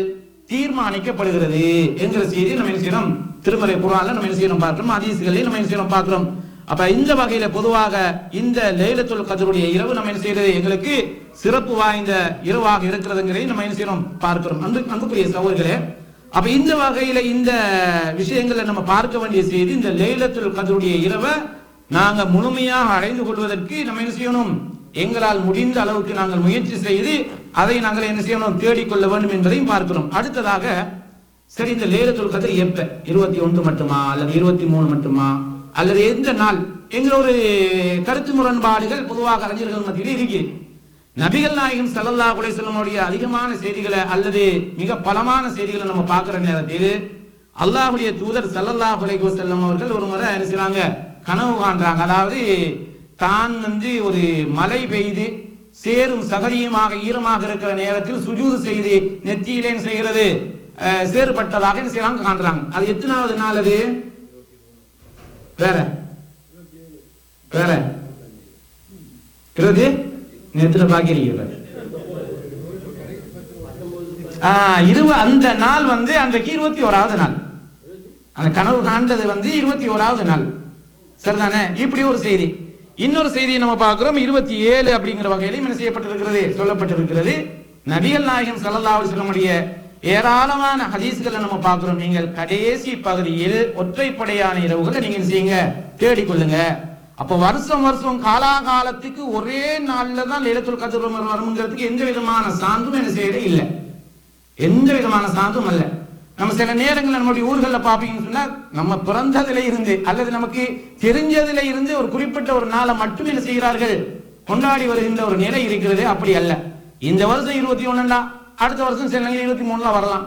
தீர்மானிக்கப்படுகிறது என்கிற செய்தி நம்ம என்ன செய்யறோம், திருமறை குர்ஆன்ல நம்ம என்ன செய்யறோம் பார்க்கிறோம், ஹதீஸ்களில் நம்ம என்ன செய்யறோம் பார்க்கிறோம். அப்ப இந்த வகையில பொதுவாக இந்த லைலத்துல் கத்ருடைய இரவு நம்ம என்ன செய்யறது, எங்களுக்கு சிறப்பு வாய்ந்த இரவாக இருக்கிறதுங்கிறதை நம்ம என்ன செய்யறோம் பார்க்கிறோம். அன்புக்குரிய சகோதரர்களே, அப்ப இந்த வகையில இந்த விஷயங்களை நம்ம பார்க்க வேண்டிய செய்தி, இந்த லைலத்துல் கத்ருடைய இரவை நாங்க முழுமையாக அடைந்து கொள்வதற்கு நம்ம என்ன செய்யணும், எங்களால் முடிந்த அளவுக்கு நாங்கள் முயற்சி செய்து அதை நாங்கள் என்ன செய்யணும், தேடிக்கொள்ள வேண்டும் என்பதையும் பார்க்கிறோம். அடுத்ததாக சரி, இந்த லைலத்துல் கத்ர் எப்ப 21 மட்டுமா அல்லது 23 மட்டுமா அல்லது எந்த நாள் என்கிற ஒரு கருத்து முரண்பாடுகள் பொதுவாக அறிஞர்கள் மத்தியில் இருக்கு. நபிகள் நாயகம் ஸல்லல்லாஹு அலைஹி வஸல்லம் உடைய அதிகமான செய்திகளை அல்லது மிக பலமான செய்திகளை நம்ம பார்க்கிற நேரத்தில் அல்லாஹ்வுடைய தூதர் ஸல்லல்லாஹு அலைஹி வஸல்லம் அவர்கள் ஒரு முறை என்ன செய்றாங்க, கனவு காண்றாங்க. அதாவது தான் ஒரு மழை பெய்து சேரும் சகதியுமாக ஈரமாக இருக்கிற நேரத்தில் சுஜூது செய்து நெத்தியிலே செய்கிறது சேறுபட்டதாக என்ன செய்யறாங்க காண்றாங்க. அது எத்தனாவது நாள், அது வேற வேற நேரத்தில் பாக்கிறீங்க. அந்த நாள் அன்றைக்கு 21வது நாள், அந்த கனவு காண்டது 21வது நாள். சரிதானே? இப்படி ஒரு செய்தி. இன்னொரு செய்தியை நம்ம பார்க்கிறோம், 27 அப்படிங்கிற வகையிலும் என்ன செய்யப்பட்டிருக்கிறது, சொல்லப்பட்டிருக்கிறது. நபிகள் நாயகம் ஸல்லல்லாஹு அலைஹி வஸல்லம் உடைய ஏராளமான ஹதீஸ்களை நம்ம பார்க்கிறோம். நீங்கள் கடைசி பகுதியில் ஒற்றைப்படையான இரவுகளை நீங்க செய்யுங்க, தேடிக்கொள்ளுங்க. அப்ப வருஷம் வருஷம் காலாகாலத்துக்கு ஒரே நாள்ல தான் லைலத்துல் கத்ர் வரும்ங்கிறதுக்கு எந்த விதமான சான்றும் என்ன செய்யறே இல்லை, எந்த விதமான சான்றும் அல்ல. நம்ம சில நேரங்களில் நம்மளுடைய ஊர்களில் பார்ப்பீங்கன்னு சொன்னா நம்ம பிறந்ததுல இருந்து அல்லது நமக்கு தெரிஞ்சதுல இருந்து ஒரு குறிப்பிட்ட ஒரு நாளை மட்டும் என்ன செய்கிறார்கள், கொண்டாடி வருகின்ற ஒரு நிலை இருக்கிறது. அப்படி அல்ல. இந்த வருஷம் 21 அடுத்த வருஷம் சில 23 வரலாம்,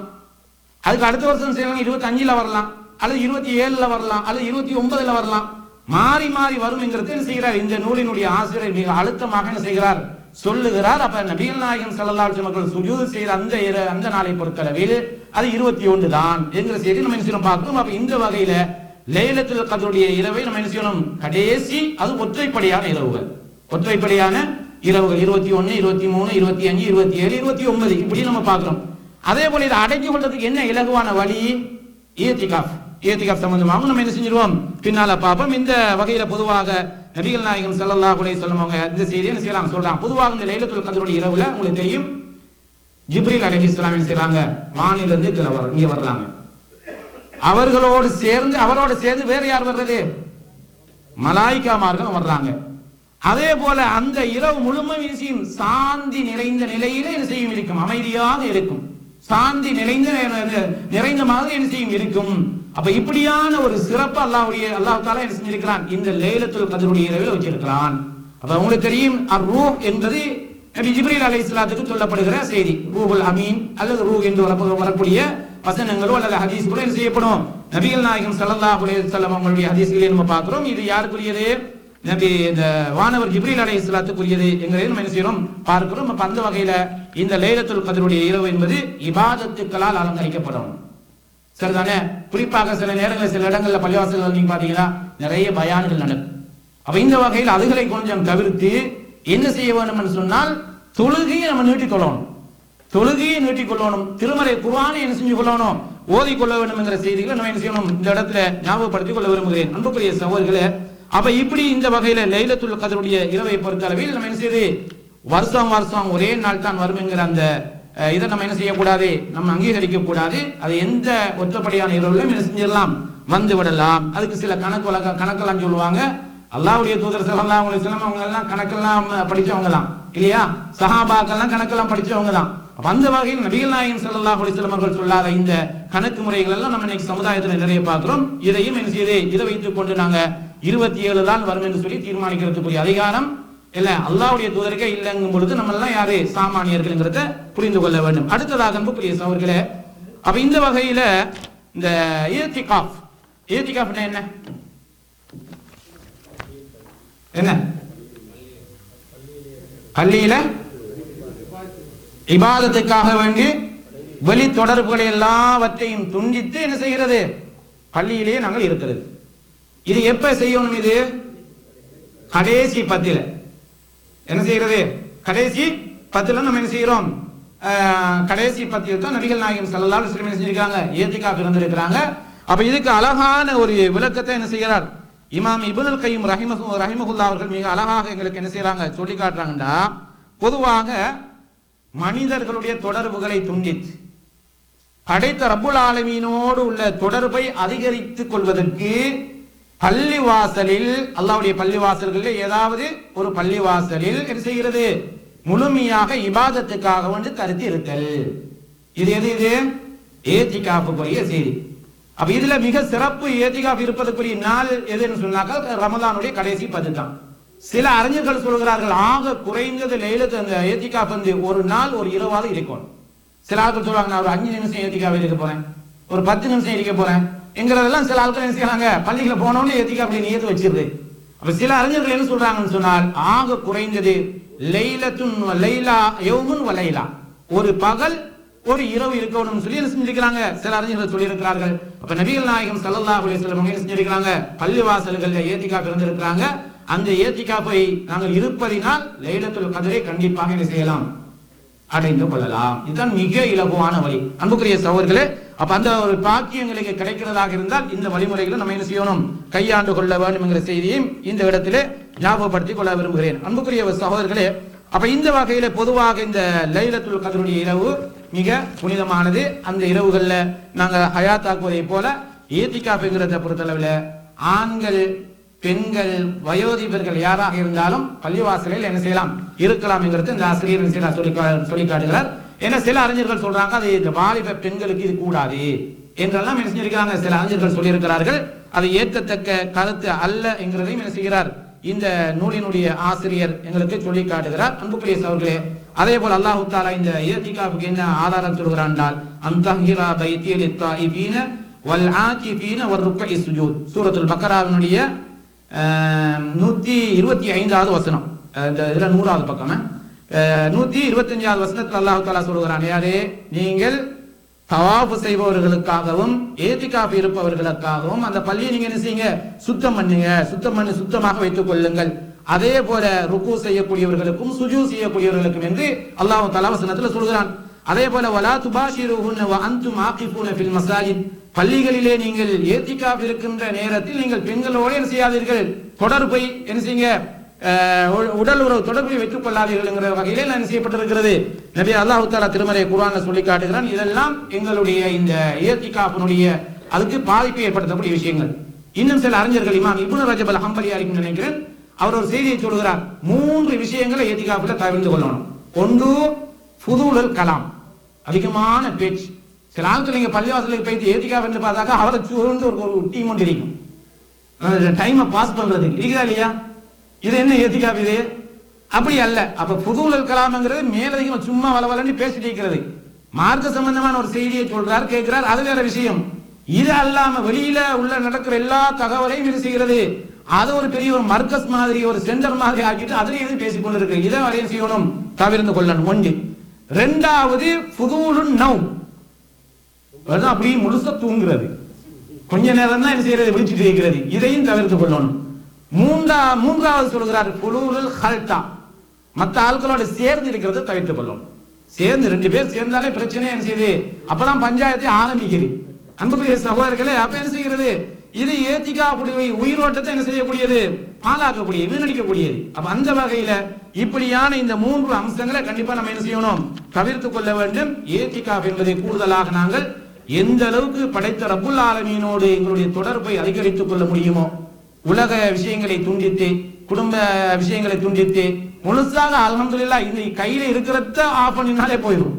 அதுக்கு அடுத்த வருஷம் சில 25 வரலாம், அல்லது 27 வரலாம், அல்லது 29 வரலாம். மாறி மாறி வரும் என்கிறது என்ன செய்கிறார், இந்த நூலினுடைய ஆசிரியர் மிக அழுத்தமாக என்ன செய்கிறார், சொல்லுகிறார். அப்ப நபிகள் நாயகம் ஸல்லல்லாஹு அலைஹி வஸல்லம் சுஜூது செய்த அந்த நாளை பொறுத்தளவில் அது 21 தான் என்கிற செய்தி நம்ம என்ன செய்யணும் பார்க்கணும். அப்ப இந்த வகையில லைலத்துல் கத்ருடைய இரவை நம்ம என்ன செய்யணும், கடைசி அது ஒற்றைப்படையான இரவுகள், ஒற்றைப்படையான இரவுகள் 21, 23, 25, 27, 29 இப்படி நம்ம பார்க்கிறோம். அதே போல இதை அடக்கி கொள்றதுக்கு என்ன இலகுவான வழி, இத்திகாஃப் சம்பந்தமாக நம்ம என்ன செஞ்சிருவோம் பின்னால பார்ப்போம். இந்த வகையில பொதுவாக நபிகள் நாயகம் ஸல்லல்லாஹு அலைஹி வஸல்லம் அவங்க இந்த செய்தியை என்ன செய்யலாம் சொல்றாங்க. பொதுவாக இந்த லைலத்துல் கத்ருடைய இரவுல உங்களுக்கு தெரியும் ஜிப்ரீல் அலைஹிஸ்ஸலாம் என்ன செய்றாங்க, வானிலிருந்து இங்க வர்றாங்க. அவரோடு சேர்ந்து வேற யார் வர்றது, மலாயிகாமார்கள் வர்றாங்க. அதே போல அந்த இரவு முழுமையும் சாந்தி நிறைந்த நிலையில என்ன செய்யும் இருக்கும், அமைதியாக இருக்கும், சாந்தி நிறைந்த மாதிரி என்ன செய்யும் இருக்கும். அப்ப இப்படியான ஒரு சிறப்பு அல்லாஹ் தஆலா என்ன செஞ்சிருக்கிறான், இந்த லைலத்துல் கத்ருடைய இரவில் வச்சிருக்கிறான். அப்ப உங்களுக்கு தெரியும் அர்-ரூஹ் என்பது நபி ஜிப்ரீல் அலைஹிஸ்ஸலாத்துக்கு சொல்லப்படுகிற செய்தி. ரூஹுல் அமீன் அல்லது ரூஹ் என்று வரக்கூடிய வசனங்களோ அல்லது ஹதீஸ்களோ என்ன செய்யப்படும், நபிகள் நாயகம் ஸல்லல்லாஹு அலைஹி வஸல்லம் அவங்களுடைய ஹதீஸ்களை நம்ம பார்க்கிறோம். இது யாருக்குரியது, நபி இந்த வானவர் ஜிப்ரீல் அலைஹிஸ்ஸலாத்துக்குரியது என்கிறதை நம்ம என்ன செய்யறோம் பார்க்கிறோம். அப்ப அந்த வகையில இந்த லைலத்துல் கத்ருடைய இரவு என்பது இபாதத்துக்களால் அலங்கரிக்கப்படும். சரிதானே? குறிப்பாக சில நேரங்களில் சில இடங்கள்ல பள்ளிவாசல்கள் நீங்க பாத்தீங்கன்னா நிறைய பயான்கள் நடக்கும். அப்ப இந்த வகையில் அதுகளை கொஞ்சம் தவிர்த்து என்ன செய்ய வேண்டும் என்று சொன்னால் தொழுகையை நம்ம நீட்டிக் கொள்ளணும். தொழுகையை நீட்டிக் கொள்ளணும். திருமறை குர்ஆனை என்ன செஞ்சு கொள்ளணும், ஓதிக்கொள்ள வேண்டும் என்கிற செய்திகளை நம்ம என்ன செய்யணும் இந்த இடத்துல ஞாபகப்படுத்திக் கொள்ள விரும்புகிறேன். அன்புக்குரிய சகோதரர்களே, அப்ப இப்படி இந்த வகையில லைலத்துல் கத்ருடைய இரவை பொறுத்த அளவில் நம்ம என்ன செய்து வருஷம் வருஷம் ஒரே நாள் தான் வரும் என்கிற அந்த இதை நம்ம என்ன செய்யக்கூடாது, நம்ம அங்கீகரிக்க கூடாது. அது எந்த ஒற்றப்படியான இரவுலையும் என்ன செஞ்சிடலாம், வந்து விடலாம். அதுக்கு சில கணக்கெல்லாம் சொல்லுவாங்க. அல்லாஹ்வுடைய தூதர் ஸல்லல்லாஹு அலைஹி வஸல்லம் அவங்க எல்லாம் கணக்கெல்லாம் படிச்சவங்க தான் இல்லையா, சஹாபாக்கெல்லாம் கணக்கெல்லாம் படிச்சவங்க தான். அந்த வகையில் நபிகள் நாயகம் ஸல்லல்லாஹு அலைஹி வஸல்லம் அவர்கள் சொல்லாத இந்த கணக்கு முறைகள் எல்லாம் நம்ம இன்னைக்கு சமுதாயத்தில் நிறைய பார்க்கிறோம். இதையும் என்ன செய்து இதை வைத்துக் கொண்டு நாங்க 27 தான் வரும் என்று சொல்லி தீர்மானிக்கிறதுக்குரிய அதிகாரம் இல்ல அல்லாஹ்வுடைய தூதருக்கே இல்லைங்கும் பொழுது நம்ம எல்லாம் யாரு சாமானியர்கள்ங்கிறத புரிந்து கொள்ள வேண்டும். அடுத்ததாக அன்புக்குரிய சகோதரர்களே, அப்ப இந்த வகையில இந்த இத்திகாஃப் என்ன என்ன பள்ளியில இபாதத்துக்காக வேண்டி வெளி தொடர்புகளை எல்லாவற்றையும் துண்டித்து என்ன செய்கிறது, பள்ளியிலேயே நாங்கள் இருக்கிறது. இது எப்ப செய்யணும், இது கடைசி 10 என்ன செய்கிறது, கடைசி 10 நம்ம என்ன செய்யறோம், கடைசி 10 தான் நபிகள் நாயகம் ஸல்லல்லாஹு அலைஹி வஸல்லம் செஞ்சிருக்காங்க, இத்திகாஃப் இருந்திருக்கிறாங்க. அப்ப இதுக்கு அழகான ஒரு விளக்கத்தை என்ன செய்கிறார் இமாம் இப்னுல் கய்யிம் ரஹிமஹுல்லாஹ் அவர்கள் மிக அழகாக எங்களுக்கு என்ன செய்யறாங்க சொல்லி காட்டுறாங்கடா. பொதுவாக மனிதர்களுடைய தொடர்புகளை துண்டித்து படைத்த ரப்புல் ஆலமீனோடு உள்ள தொடர்பை அதிகரித்துக் கொள்வதற்கு பள்ளிவாசலில், அல்லாஹ்வுடைய பள்ளிவாசல்களில் ஏதாவது ஒரு பள்ளிவாசலில் என்ன செய்கிறது, முழுமையாக இபாதத்துக்காக வந்து கருத்து இருத்தல். இது எது, இது இத்திகாஃபுக்குரிய செய்தி. அப்ப இதுல மிக சிறப்பு இத்திகாஃப் இருப்பதற்குரிய நாள் எதுன்னு சொன்னாக்க ரமலானுடைய கடைசி 10 தான். சில அறிஞர்கள் சொல்கிறார்கள் ஆக குறைந்தது லைலத்து அந்த இத்திகாஃப் வந்து ஒரு நாள் ஒரு இரவாவது இருக்கும். சில ஆட்கள் சொல்றாங்க நான் ஒரு 5 நிமிஷம் இத்திகாஃப் இருக்க போறேன், ஒரு 10 நிமிஷம் இருக்க போறேன் என்கிறதெல்லாம் சில ஆட்கள் என்ன செய்யறாங்க, பள்ளிகளை போனோன்னு இத்திகாஃப் நியத்து வச்சிருது. அப்ப சில அறிஞர்கள் என்ன சொல்றாங்கன்னு சொன்னால் ஆக குறைந்தது லைலா யௌமுன் வ லைலா, ஒரு பகல் ஒரு இரவு இருக்கணும்னு சொல்லி என்ன செஞ்சிருக்கிறாங்க சில அறிஞர்கள் சொல்லி இருக்கிறார்கள். அப்ப நபிகள் நாயகம் ஸல்லல்லாஹு அலைஹி வஸல்லம் என்ன செஞ்சிருக்கிறாங்க, பள்ளிவாசல்கள்ல இத்திகாஃப் இருந்திருக்கிறாங்க. அந்த இத்திகாஃபை நாங்கள் இருப்பதினால் லைலத்துல் கத்ரை கண்டிப்பாக என்ன செய்யலாம், அடைந்து கொள்ளலாம். இதுதான் மிக இலகுவான வழி. அன்புக்குரிய சகோதரர்களே, அப்ப அந்த ஒரு பாக்கியங்களுக்கு கிடைக்கிறதாக இருந்தால் இந்த வழிமுறைகளை நம்ம என்ன செய்யணும், கையாண்டு கொள்ள வேண்டும் என்கிற செய்தியையும் இந்த இடத்திலே ஞாபகப்படுத்திக் கொள்ள விரும்புகிறேன். அன்புக்குரிய சகோதரர்களே, அப்ப இந்த வகையில பொதுவாக இந்த லைலத்துல் கத்ருடைய இரவு மிக புனிதமானது. அந்த இரவுகள்ல நாங்க ஹயாத்தாக்குவதை போல இத்திகாஃப்ங்கிறத பொறுத்தளவில் ஆண்கள் பெண்கள் வயோதிபர்கள் யாராக இருந்தாலும் பள்ளிவாசலில் என்ன செய்யலாம், இருக்கலாம் என்கிறது இந்த ஆசிரியர் சொல்லி காட்டுகிறார். ஏன்னா சில அறிஞர்கள் சொல்றாங்க அது இந்த வாலிப பெண்களுக்கு இது கூடாது என்றெல்லாம் என்ன செஞ்சிருக்கிறாங்க சில அறிஞர்கள் சொல்லியிருக்கிறார்கள். அது ஏற்கத்தக்க கருத்து அல்ல என்கிறதையும் என்ன செய்கிறார் இந்த நூலினுடைய ஆசிரியர் எங்களுக்கு சொல்லி காட்டுகிறார். அன்புக்குரிய சகோதரர்களே, அதே போல அல்லாஹ் தஆலா இந்த இத்திகாஃபுக்கு என்ன ஆதாரம் சொல்கிறார் என்றால் அன்தஹிரா பைத்தி லித்தாயிபீன வல் ஆகிபீன வர்ருக்கஇ சுஜூத், சூரத்துல் பக்கராவினுடைய 125வது வசனம், இதுல 100வது பக்கம் 125வது வசனத்தில் அல்லாஹ் தஆலா சொல்கிறான், யாரே நீங்கள் தவாஃப் செய்பவர்களுக்காகவும் இத்திகாஃப் இருப்பவர்களுக்காகவும் அந்த பள்ளியை நீங்க என்ன செய்யுங்க, சுத்தம் பண்ணுங்க, சுத்தமாக வைத்துக் கொள்ளுங்கள். அதே போல ருக்கு செய்யக்கூடியவர்களுக்கும் சுஜூத் செய்யக்கூடியவர்களுக்கும் என்று அல்லாஹ் தஆலா வசனத்துல சொல்கிறான். அதே போல வலா துபாஷிருஹுன்ன வ அன்தும் ஆகிஃபூன ஃபில் மஸாஜித், பள்ளிகளிலே நீங்கள் இத்திகாஃப் இருக்கின்ற நேரத்தில் நீங்கள் பெண்களோடு என்ன செய்யாதீர்கள், தொடர்பை என்ன செய்யுங்க, உடல் உறவு தொடர்பை வைத்துக் கொள்ளாதீர்கள் என்கிற வகையிலே என்ன செய்யப்பட்டிருக்கிறது. நபி அல்லாஹ் தஆலா திருமறை குர்ஆன்ல சொல்லி காட்டுகிறான். இதெல்லாம் எங்களுடைய இந்த இத்திகாஃபினுடைய அதுக்கு பாதிப்பை ஏற்படுத்தக்கூடிய விஷயங்கள். இன்னும் சில அறிஞர்கள் இமாம் இப்னு ரஜப் அல் ஹம்பலியா நினைக்கிறேன், அவர் ஒரு செய்தியை சொல்கிறார். 3 விஷயங்களை இத்திகாஃப்ல தவிர்த்து கொள்ளணும். ஒன்று ஃபுதூலுல் கலாம், அதிகமான பேச்சு. சில ஆட்கள் நீங்க பள்ளிவாசலுக்கு போயிட்டு இத்திகாஃப் என்று பார்த்தாக்கா அவரை சூழ்ந்து ஒரு டீம் ஒன்று இருக்கும், டைமை பாஸ் பண்றதுக்கு இருக்குதா இல்லையா. இது என்ன இத்திகாஃப், இது அப்படி அல்ல. அப்ப ஃபுதூலுல் கலாம்ங்கிறது மேலதிகமா சும்மா வளவலன்னு பேசிட்டு இருக்கிறது. மார்க்க சம்பந்தமான ஒரு செய்தியை சொல்றார், கேட்கிறார், அது வேற விஷயம். இது அல்லாம வெளியில உள்ள நடக்கிற எல்லா தகவலையும் இது செய்கிறது. அது ஒரு பெரிய ஒரு மர்க்கஸ் மாதிரி ஒரு சென்டர் மாதிரி ஆக்கிட்டு அதுல எது பேசிக் கொண்டிருக்கு. இதை வரையும் செய்யணும், தவிர்த்து கொள்ளணும். ஒன்று. ரெண்டாவது ஃபுதூலுன் நௌம், அப்படி முழுசா தூங்குறது, கொஞ்ச நேரம் தான் என்ன செய்யறது, விழிச்சிட்டு இருக்கிறது. இதையும் தவிர்த்து கொள்ளணும். மூன்றாவது சொல்கிறார் ஃபுலூலுல் ஹல்தா, மற்ற ஆட்களோட சேர்ந்து இருக்கிறத தவிர்த்து கொள்ளணும். சேர்ந்து 2 பேர் சேர்ந்தாலே பிரச்சனை என்ன செய்யுது, அப்பதான் பஞ்சாயத்தை ஆரம்பிக்குது. அன்புக்குரிய சகோதரர்களே, அப்ப என்ன செய்கிறது, இது ஏத்திகாவுடைய உயிரோட்டத்தை என்ன செய்யக்கூடியது, பாலாக்கக்கூடியது, வீணடிக்கக்கூடியது. அப்ப அந்த வகையில இப்படியான இந்த 3 அம்சங்களை கண்டிப்பா நம்ம என்ன செய்யணும், தவிர்த்து கொள்ள வேண்டும். ஏத்திகாப் என்பதை கூடுதலாக நாங்கள் எந்த அளவுக்கு படைத்த ரப்புல் ஆலமீனோடு எங்களுடைய தொடர்பை அதிகரித்துக் கொள்ள முடியுமோ, உலக விஷயங்களை துண்டித்து குடும்ப விஷயங்களை துண்டித்து முழுசாக அல்ஹம்துலில்லாஹ் இந்த கையில இருக்கிறத ஆஃப் பண்ணினாலே போயிடும்.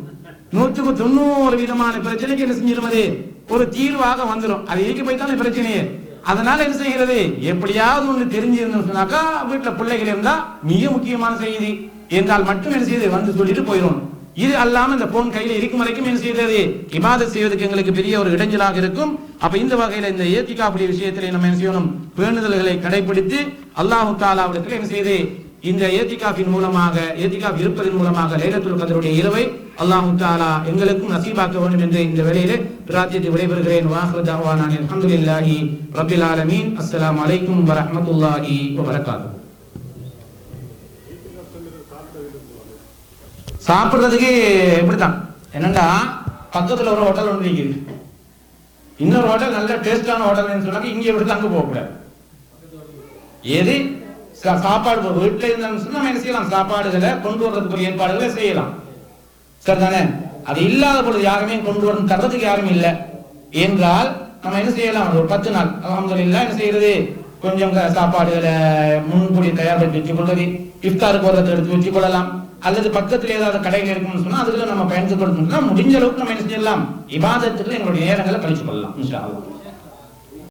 100% விதமான பிரச்சனைக்கு என்ன செஞ்சிருவது, ஒரு தீர்வாக வந்துடும். அது எதுக்கு போய்த்தானே பிரச்சனையே. அதனால என்ன செய்கிறது, எப்படியாவது ஒன்று தெரிஞ்சிருந்தோம்னாக்கா வீட்டுல பிள்ளைகள் இருந்தா மிக முக்கியமான செய்தி என்றால் மட்டும் என்ன செய்யுது, வந்து சொல்லிட்டு போயிடும். இது அல்லாம இந்த போன் கையில இருக்கும் வரைக்கும் என்ன செய்யறது, இபாதத் செய்வதற்கு எங்களுக்கு பெரிய ஒரு இடைஞ்சலாக இருக்கும். அப்ப இந்த வகையில இந்த ஏத்திகாவுடைய விஷயத்திலே நம்ம என்ன செய்யணும், பேணுதல்களை கடைபிடித்து அல்லாஹ் தஆலாவிடத்தில் என்ன செய்து இந்த ஏத்திகாஃபின் மூலமாக, ஏத்திகாஃப் இருப்பதன் மூலமாக லைலத்துல் கத்ருடைய இரவை அல்லாஹ் தஆலா எங்களுக்கும் நசீபாக்க வேண்டும் என்று இந்த வேளையிலே பிரார்த்தித்து விடைபெறுகிறேன். வாஹிரு தஅவானா அல்ஹம்துலில்லாஹி ரப்பில் ஆலமீன். அஸ்ஸலாமு அலைக்கும் வரஹ்மத்துல்லாஹி வபரகாத்துஹு. சாப்பிடுறதுக்கு எப்படித்தான் என்னண்டா, பக்கத்துல ஒரு ஹோட்டல் ஒன்று இருக்குது, இன்னொரு ஹோட்டல் நல்ல டேஸ்டான ஹோட்டல் சொன்னாங்க, இங்கே விட்டு அங்கே போகக்கூடாது. எது சாப்பாடு வீட்டில் இருந்தாலும் சொன்னா நம்ம என்ன செய்யலாம், சாப்பாடுகளை கொண்டு வர்றதுக்கு ஏற்பாடுகளை செய்யலாம், சரிதானே. அது இல்லாத பொழுது யாருமே கொண்டு வந்து தர்றதுக்கு யாரும் இல்லை என்றால் நம்ம என்ன செய்யலாம், ஒரு 10 நாள் அல்ஹம்துலில்லாஹ் என்ன செய்யறது, கொஞ்சம் சாப்பாடுகளை முன்கூடி தயார்படுத்தி வச்சுக் கொள்வது, இஃப்தாருக்கு ஒரு எடுத்து வச்சுக் கொள்ளலாம். அல்லது பக்கத்துல ஏதாவது கடைகள் இருக்குன்னு சொன்னா அதுல நம்ம பயன்படுத்தணும். முடிஞ்ச அளவுக்கு நம்ம என்ன செய்யலாம், இபாதத்துக்கு எங்களுடைய நேரங்களை கழிச்சு கொள்ளலாம் இன்ஷா அல்லாஹ்.